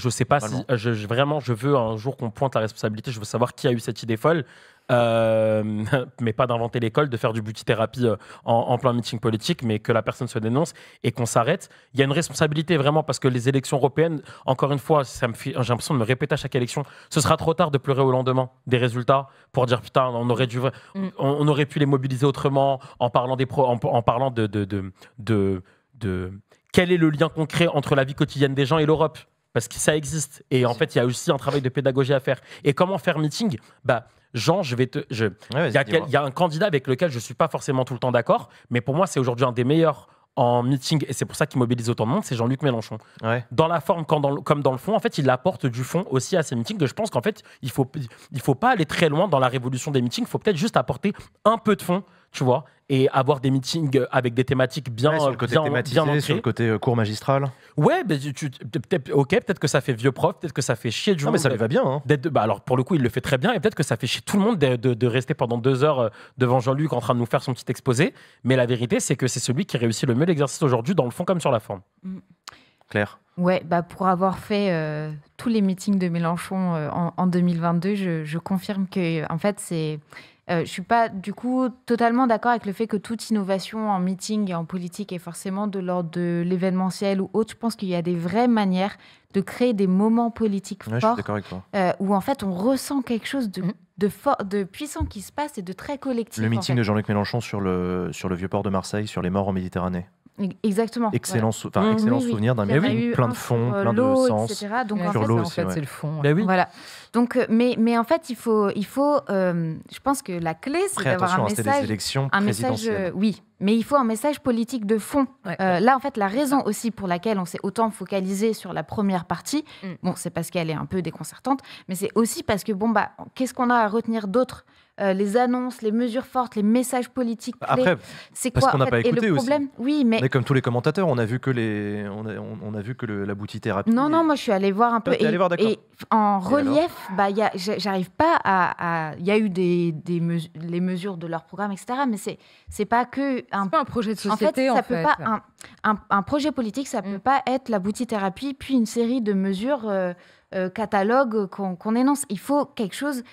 sais pas si vraiment je veux un jour qu'on pointe la responsabilité. Je veux savoir qui a eu cette idée folle, mais pas d'inventer l'école, de faire du boutithérapie en plein meeting politique, mais que la personne se dénonce et qu'on s'arrête. Il y a une responsabilité vraiment parce que les élections européennes, encore une fois, j'ai l'impression de me répéter à chaque élection. Ce sera trop tard de pleurer au lendemain des résultats pour dire putain, on aurait pu les mobiliser autrement en parlant de quel est le lien concret entre la vie quotidienne des gens et l'Europe? Parce que ça existe. Et en fait, il y a aussi un travail de pédagogie à faire. Et comment faire meeting? Jean, il y a un candidat avec lequel je ne suis pas forcément tout le temps d'accord, mais pour moi, c'est aujourd'hui un des meilleurs en meeting, et c'est pour ça qu'il mobilise autant de monde, c'est Jean-Luc Mélenchon. Ouais. Dans la forme comme dans le fond, en fait, il apporte du fond aussi à ces meetings. Je pense qu'en fait, il faut pas aller très loin dans la révolution des meetings, il faut peut-être juste apporter un peu de fond, tu vois, et avoir des meetings avec des thématiques bien sur le côté thématisé, bien sur le côté cours magistral. Ouais, peut-être que ça fait vieux prof, peut-être que ça fait chier du monde. Mais ça lui va bien. Hein. Alors pour le coup, il le fait très bien, et peut-être que ça fait chier tout le monde de rester pendant 2 heures devant Jean-Luc en train de nous faire son petit exposé. Mais la vérité, c'est que c'est celui qui réussit le mieux l'exercice aujourd'hui, dans le fond comme sur la forme. Claire. Ouais, pour avoir fait tous les meetings de Mélenchon en 2022, je confirme que en fait c'est. Je suis pas du coup totalement d'accord avec le fait que toute innovation en meeting et en politique est forcément de l'ordre de l'événementiel ou autre. Je pense qu'il y a des vraies manières de créer des moments politiques forts, je suis d'accord avec toi. Où en fait on ressent quelque chose de puissant qui se passe et de très collectif. Le meeting de Jean-Luc Mélenchon sur le vieux port de Marseille, sur les morts en Méditerranée. Exactement. Excellent souvenir d'un meeting plein de fonds, plein de sens. Etc. Donc sur l'eau aussi, c'est le fond. Ouais. Voilà. Donc, mais en fait, il faut. Je pense que la clé, c'est d'avoir un message. Des élections présidentielles. Oui, mais il faut un message politique de fond. Là, en fait, la raison aussi pour laquelle on s'est autant focalisé sur la première partie, c'est parce qu'elle est un peu déconcertante, mais c'est aussi parce que qu'est-ce qu'on a à retenir d'autre? Les annonces, les mesures fortes, les messages politiques clés. Après, c'est parce quoi qu'on n'a pas écouté et le problème, aussi. Oui, mais comme tous les commentateurs, on a vu que la boutithérapie. Non, moi je suis allée voir un peu. Et en relief, j'arrive pas il y a eu les mesures de leur programme, etc. Mais c'est pas que c'est pas un projet de société. En fait, ça peut pas un projet politique, ça peut pas être la boutithérapie puis une série de mesures. Catalogue qu'on énonce. Il faut quelque chose,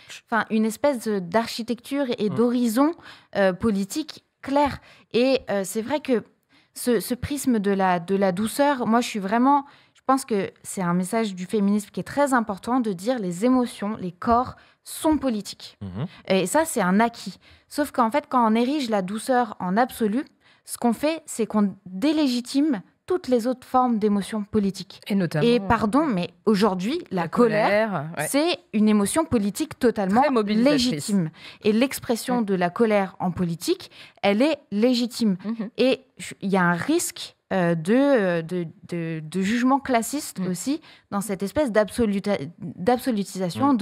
une espèce d'architecture et d'horizon politique clair. Et c'est vrai que ce prisme de la douceur, moi je pense que c'est un message du féminisme qui est très important, de dire les émotions, les corps sont politiques. Et ça, c'est un acquis. Sauf qu'en fait, quand on érige la douceur en absolu, ce qu'on fait, c'est qu'on délégitime toutes les autres formes d'émotions politiques. Et notamment... Et pardon, mais aujourd'hui, la colère, c'est une émotion politique totalement légitime. Et l'expression de la colère en politique, elle est légitime. Et il y a un risque de jugement classiste aussi dans cette espèce d'absolutisation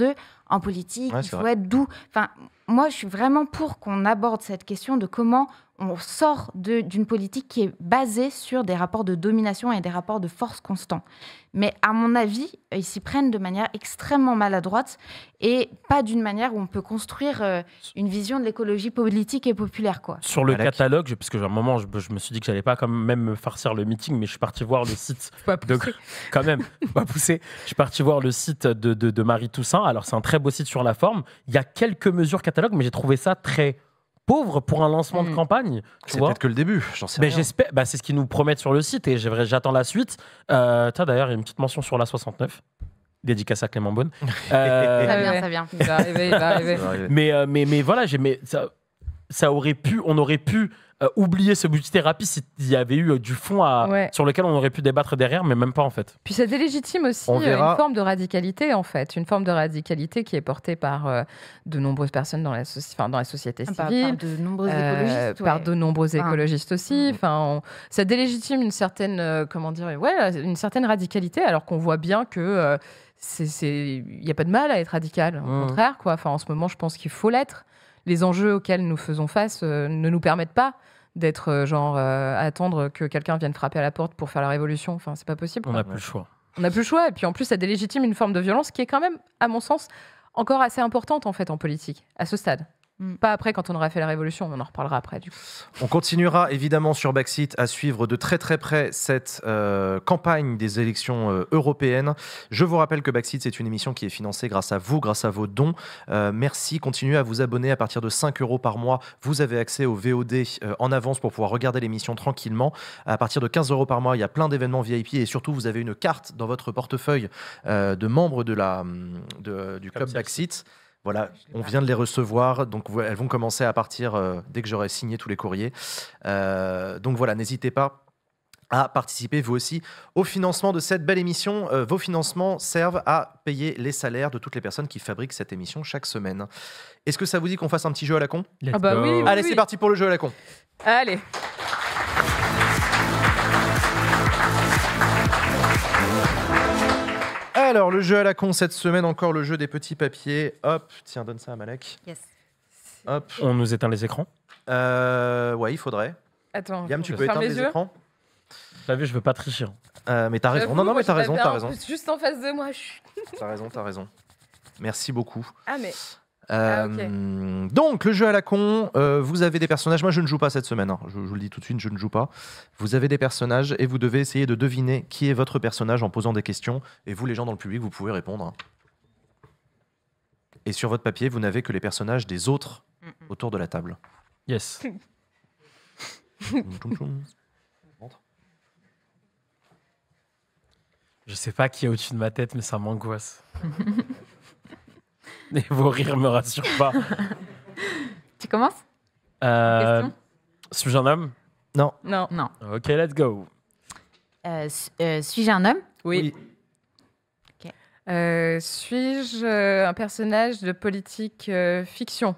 en politique, il faut être doux. Enfin, moi, je suis vraiment pour qu'on aborde cette question de comment on sort d'une politique qui est basée sur des rapports de domination et des rapports de force constants. Mais à mon avis, ils s'y prennent de manière extrêmement maladroite et pas d'une manière où on peut construire une vision de l'écologie politique et populaire, quoi. Sur le catalogue, parce qu'à un moment, je me suis dit que j'allais pas quand même me farcir le meeting, mais je suis parti voir le site quand même, pas pousser. Je suis parti voir le site de Marie Toussaint. Alors, c'est un très beau site sur la forme. Il y a quelques mesures catalogue, mais j'ai trouvé ça très pauvre pour un lancement de campagne. C'est peut-être que le début, j'en sais rien. J'espère, c'est ce qu'ils nous promettent sur le site et j'attends la suite. D'ailleurs, il y a une petite mention sur la 69. Dédicace à Clément Beaune. Ça vient. Il va arriver. Mais voilà, on aurait pu oublier ce budget-thérapie s'il y avait eu du fond sur lequel on aurait pu débattre derrière, mais même pas en fait. Puis ça délégitime aussi une forme de radicalité en fait, une forme de radicalité qui est portée par de nombreuses personnes dans la société civile, par de nombreux écologistes, par de nombreux écologistes aussi. Enfin, ça délégitime une certaine une certaine radicalité, alors qu'on voit bien que il y a pas de mal à être radical. Au contraire, quoi. Enfin, en ce moment, je pense qu'il faut l'être. Les enjeux auxquels nous faisons face ne nous permettent pas d'être à attendre que quelqu'un vienne frapper à la porte pour faire la révolution. Enfin, c'est pas possible. On n'a plus le choix. On n'a plus le choix. Et puis en plus, ça délégitime une forme de violence qui est quand même, à mon sens, encore assez importante en fait en politique, à ce stade. Pas après, quand on aura fait la révolution, on en reparlera après du coup. On continuera évidemment sur Backseat à suivre de très très près cette campagne des élections européennes. Je vous rappelle que Backseat, c'est une émission qui est financée grâce à vous, grâce à vos dons. Merci, continuez à vous abonner à partir de 5 € par mois. Vous avez accès au VOD en avance pour pouvoir regarder l'émission tranquillement. À partir de 15 € par mois, il y a plein d'événements VIP et surtout, vous avez une carte dans votre portefeuille de membres du club Backseat. Voilà, on vient de les recevoir, donc elles vont commencer à partir dès que j'aurai signé tous les courriers. Donc voilà, n'hésitez pas à participer vous aussi au financement de cette belle émission. Vos financements servent à payer les salaires de toutes les personnes qui fabriquent cette émission chaque semaine. Est-ce que ça vous dit qu'on fasse un petit jeu à la con ? Ah bah oui, Allez, c'est parti pour le jeu à la con. Allez. Alors, le jeu à la con cette semaine, encore le jeu des petits papiers. Hop, tiens, donne ça à Malek. Yes. Hop. On nous éteint les écrans ? Ouais, il faudrait. Attends, Yam, tu peux éteindre les écrans ? T'as vu, je veux pas tricher. Mais t'as raison. Non, mais t'as raison. Juste en face de moi. T'as raison. Merci beaucoup. Ah, mais... Donc, le jeu à la con, vous avez des personnages. Moi, je ne joue pas cette semaine. Hein. Je vous le dis tout de suite, je ne joue pas. Vous avez des personnages et vous devez essayer de deviner qui est votre personnage en posant des questions. Et vous, les gens dans le public, vous pouvez répondre. Et sur votre papier, vous n'avez que les personnages des autres autour de la table. Yes. Je sais pas qui est au-dessus de ma tête, mais ça m'angoisse. Et vos rires me rassurent pas. Tu commences ? Suis-je un homme ? Non. Ok, let's go. Suis-je un homme ? Oui. Okay. Suis-je un personnage de politique fiction ?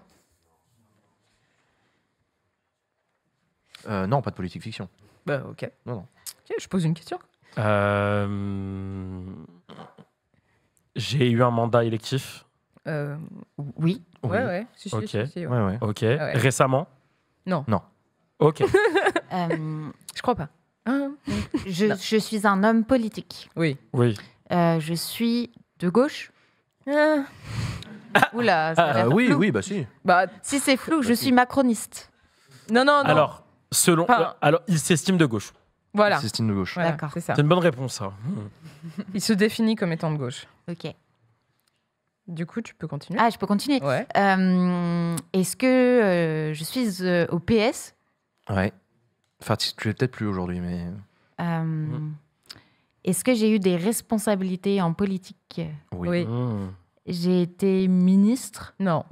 Non, pas de politique fiction. Bah, ok. Non. Ok, je pose une question. J'ai eu un mandat électif. Oui. Ouais. Si, ok. Si, ouais. Ok. Ouais. Récemment ? Non. Ok. Je crois pas. Je suis un homme politique. Oui. Je suis de gauche. Oula, ça a l'air flou. Oui, bah si. Bah, si c'est flou, je suis macroniste. Non. Alors, il s'estime de gauche. Voilà. Il s'estime de gauche. Voilà, D'accord. c'est ça. C'est une bonne réponse, ça. Il se définit comme étant de gauche. Ok. Du coup, tu peux continuer. Ah, je peux continuer. Ouais. Est-ce que je suis au PS ? Ouais. Enfin, tu l'es peut-être plus aujourd'hui, mais... Est-ce que j'ai eu des responsabilités en politique ? Oui. J'ai été ministre ? Non.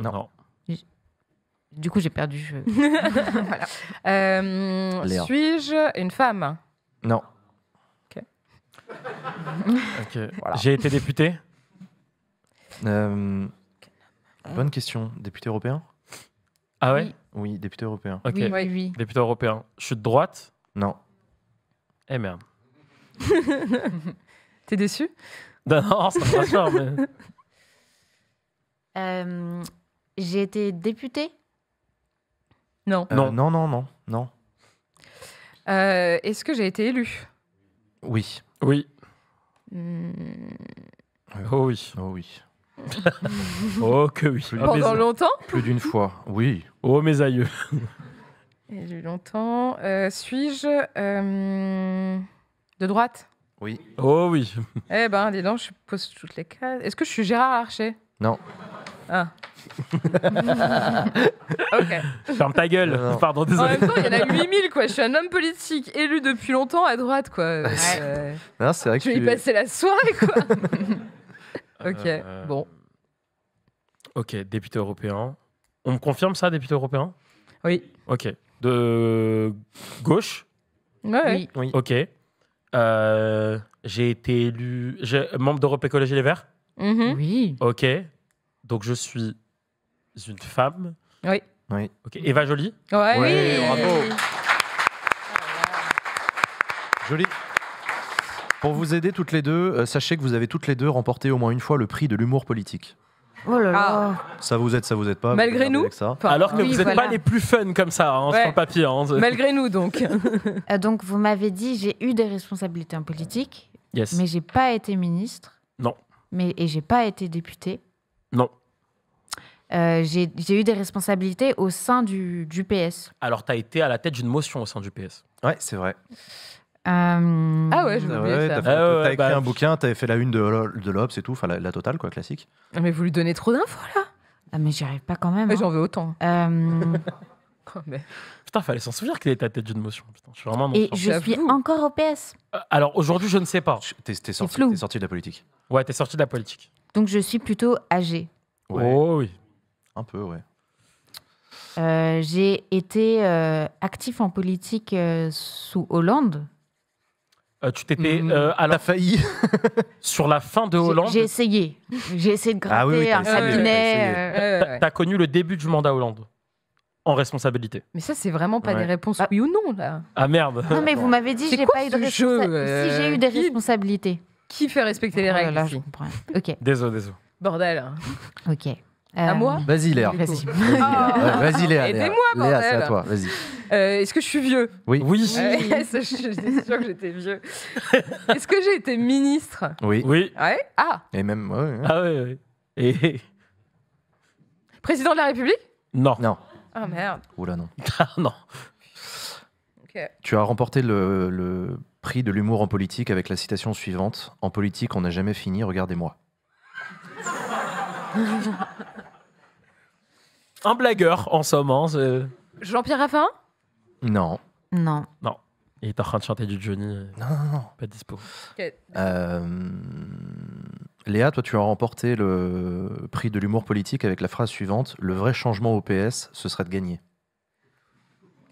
Du coup, j'ai perdu. Voilà. Suis-je une femme ? Non. Ok. Voilà. J'ai été député. Bonne question. Député européen? Ah ouais? Oui, député européen. Ok. Oui. Député européen. Je suis de droite? Non. Eh merde. T'es déçu? Non, ça me rassure, mais... J'ai été députée? Non. Non. Est-ce que j'ai été élue? Oui. Oui. Oh oui. Oh oui. Oh que oui. Pendant longtemps? Plus d'une fois. Oui. Oh mes aïeux. Élu longtemps. Suis-je de droite? Oui. Oh oui. Eh ben, dis donc, je pose toutes les cases. Est-ce que je suis Gérard Larcher? Non. Ah. Ok. Ferme ta gueule. Non. Pardon, En désolé. même temps, il y en a 8000, quoi. Je suis un homme politique élu depuis longtemps à droite, quoi. Non, c'est vrai que Je vais y passer la soirée, quoi. Ok, bon. Ok, député européen. On me confirme ça, député européen? Oui. Ok. De gauche? Ouais. Oui. Ok. J'ai été élu... membre d'Europe Écologie Les Verts? Mhm. Oui. Ok. Donc je suis une femme. Oui. Oui. Ok. Eva Joly? Ouais. Ouais, Oui. bravo. Joli. Pour vous aider toutes les deux, sachez que vous avez toutes les deux remporté au moins une fois le prix de l'humour politique. Oh là là. Ça vous aide pas. Malgré vous nous. avec ça. Enfin, Alors que oui, vous n'êtes voilà. pas les plus fun comme ça, hein, Ouais. sur le papier. Hein. malgré nous, donc. Donc, vous m'avez dit, j'ai eu des responsabilités en politique, Yes. mais j'ai pas été ministre. Non. Et j'ai pas été députée. Non. J'ai eu des responsabilités au sein du PS. Alors, tu as été à la tête d'une motion au sein du PS. Ouais, c'est vrai. Ah ouais, je Ouais, oublié t'as ça. t'as écrit bah, un bouquin, t'avais fait la une de l'Obs et tout, enfin la totale, quoi, classique. Ah, mais vous lui donnez trop d'infos, là. Ah, mais j'y arrive pas quand même. Ouais, hein. j'en veux autant. Oh, mais- Putain, fallait s'en souvenir qu'il était à la tête d'une motion. Putain, je suis vraiment un Et enfant. je suis J'avoue. encore au PS. Alors, aujourd'hui, je ne sais pas. T'es flou. sorti de la politique. Ouais, t'es sorti de la politique. Donc, je suis plutôt âgée. Ouais. Oh oui. Un peu, ouais. J'ai été actif en politique sous Hollande. Tu t'étais... T'as alors, failli. sur la fin de Hollande, J'ai essayé. J'ai essayé de gratter Ah oui, t'as un essayé, cabinet. Ouais, ouais. t'as connu le début du mandat Hollande. En responsabilité. Mais ça, c'est vraiment pas Ouais. des réponses Ah. oui ou non, là. Ah merde. Non, mais vous m'avez dit C'est j'ai quoi pas eu de ce jeu, responsabilité. Si j'ai eu des qui- responsabilités. Qui fait respecter les Oh là règles là, je ici? comprends. Ok. Désolé. Bordel. Ok. À moi? Vas-y, Léa. Vas-y. Ah. Vas-y, Léa. Aidez-moi, Léa, c'est bordel. à toi, vas-y. Est-ce que je suis vieux? Oui. Oui. Ouais, ça, j'étais sûre que j'étais vieux. Est-ce que j'ai été ministre? Oui. Oui. Ouais. Ah, Et même, ouais. Ah oui, oui. Et... président de la République? Non. Non. Ah merde. Oula, non. Ah, non. Ok. Tu as remporté le prix de l'humour en politique avec la citation suivante. En politique, on n'a jamais fini, regardez-moi. Un blagueur, en somme. Hein, Jean-Pierre Raffarin? Non. Non. il est en train de chanter du Johnny. Non. Pas dispo. Ok. Léa, toi, tu as remporté le prix de l'humour politique avec la phrase suivante. Le vrai changement au PS, ce serait de gagner.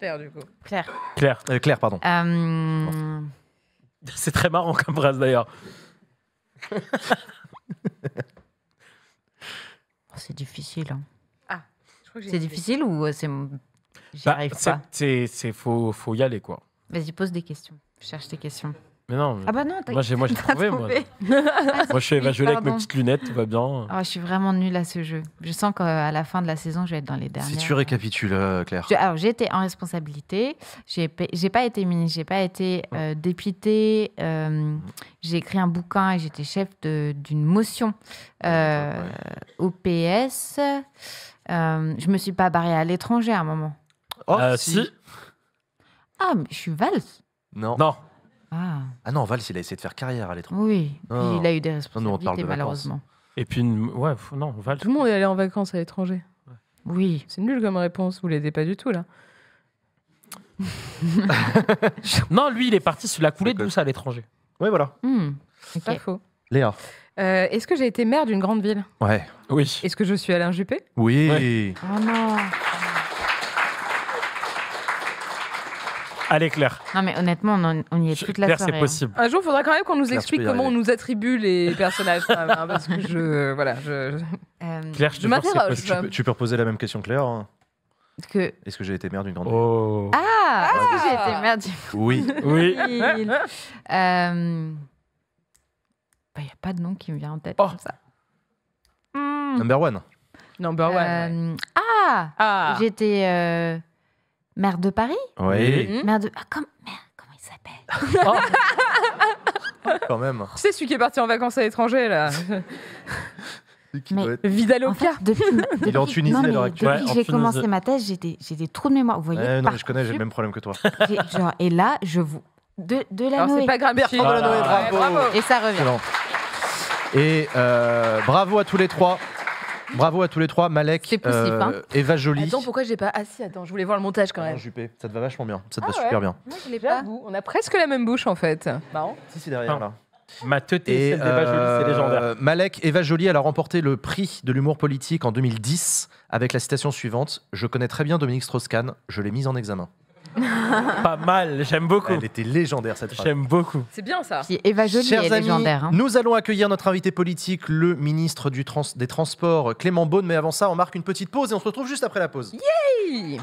Claire, du coup. Claire. Claire, pardon. C'est très marrant comme phrase d'ailleurs. C'est difficile. Hein. Je crois que j'ai C'est une idée. difficile ou c'est. J'y Bah, arrive pas. faut y aller quoi. Vas-y, pose des questions. Je cherche tes questions. Mais non. Ah bah non, t'as Moi j'ai trouvé moi. Moi je suis Eva Joly avec mes Pardon. petites lunettes, tout va bien. Oh, je suis vraiment nulle à ce jeu. Je sens qu'à la fin de la saison, je vais être dans les dernières. Si tu récapitules, Claire. Alors, j'ai été en responsabilité. J'ai pas été ministre, j'ai pas été députée. J'ai écrit un bouquin et j'étais chef d'une motion au PS. Je me suis pas barrée à l'étranger à un moment. Oh, Si. Ah, mais je suis valse. Non. Non. Ah non, Valls, il a essayé de faire carrière à l'étranger. Oui. Puis Non. il a eu des nous, on te parle responsabilités de vacances. malheureusement. Et puis ouais, non, Val. Tout le monde est allé en vacances à l'étranger. Oui. C'est nul comme réponse. Vous l'aidez pas du tout, là. Non, lui il est parti sur la coulée douce à l'étranger. Ouais, voilà. Ok. Pas faux. Léa. Est-ce que j'ai été maire d'une grande ville? Ouais. Oui. Est-ce que je suis Alain Juppé? Oui. Ouais. Oh non. Allez, Claire. Non, mais honnêtement, on y est toute la Claire, soirée. c'est possible. Un jour, il faudra quand même qu'on nous Claire, explique tu peux y comment on arriver. nous attribue les personnages, quand même, hein, parce que je. Voilà, je. Claire, je te Je jure, c'est m'interroge. possible. Tu peux reposer la même question, Claire. Hein. Que... Est-ce que j'ai été maire d'une grande ville? Oh. Ah, est-ce que j'ai été merde Oui. Oui. Il n'y a pas de nom qui me vient en tête comme ça. Number one. Number one. Ouais. Ah. J'étais maire de Paris. Oui. Maire de... comment il s'appelle? Quand même. Tu sais, celui qui est parti en vacances à l'étranger, là. Mais- Vidaloka. Il est en Tunisie non, à l'heure mais actuelle. depuis que Ouais, j'ai en Tunisie. commencé ma thèse, j'ai des trous de mémoire. Vous voyez, Non, mais je connais, j'ai le même problème que toi. genre, et là, je vous... De la Alors, c'est pas Gramsci. Bertrand Delanoë, Ouais, bravo. Et ça revient. Excellent. Et bravo à tous les trois. Bravo à tous les trois, Malek, C'est poussif, hein. Eva Joly. Attends, pourquoi j'ai pas assis? Attends, je voulais voir le montage quand même. Juppé, ça te va vachement bien. Ça te va Ah ouais. super bien. Moi, je l'ai pas. J'avoue, on a presque la même bouche en fait. Marrant. Si, c'est derrière Ah. là. Ma teuté, Et celle d'Eva Joly, c'est légendaire. Malek, Eva Joly, elle a remporté le prix de l'humour politique en 2010 avec la citation suivante: je connais très bien Dominique Strauss-Kahn, je l'ai mise en examen. Pas mal, j'aime beaucoup. Elle était légendaire cette phrase. J'aime beaucoup. C'est bien ça. Puis Eva Joly Chers est amis, légendaire. Hein. nous allons accueillir notre invité politique, le ministre des Transports, Clément Beaune. Mais avant ça, on marque une petite pause et on se retrouve juste après la pause. Hey.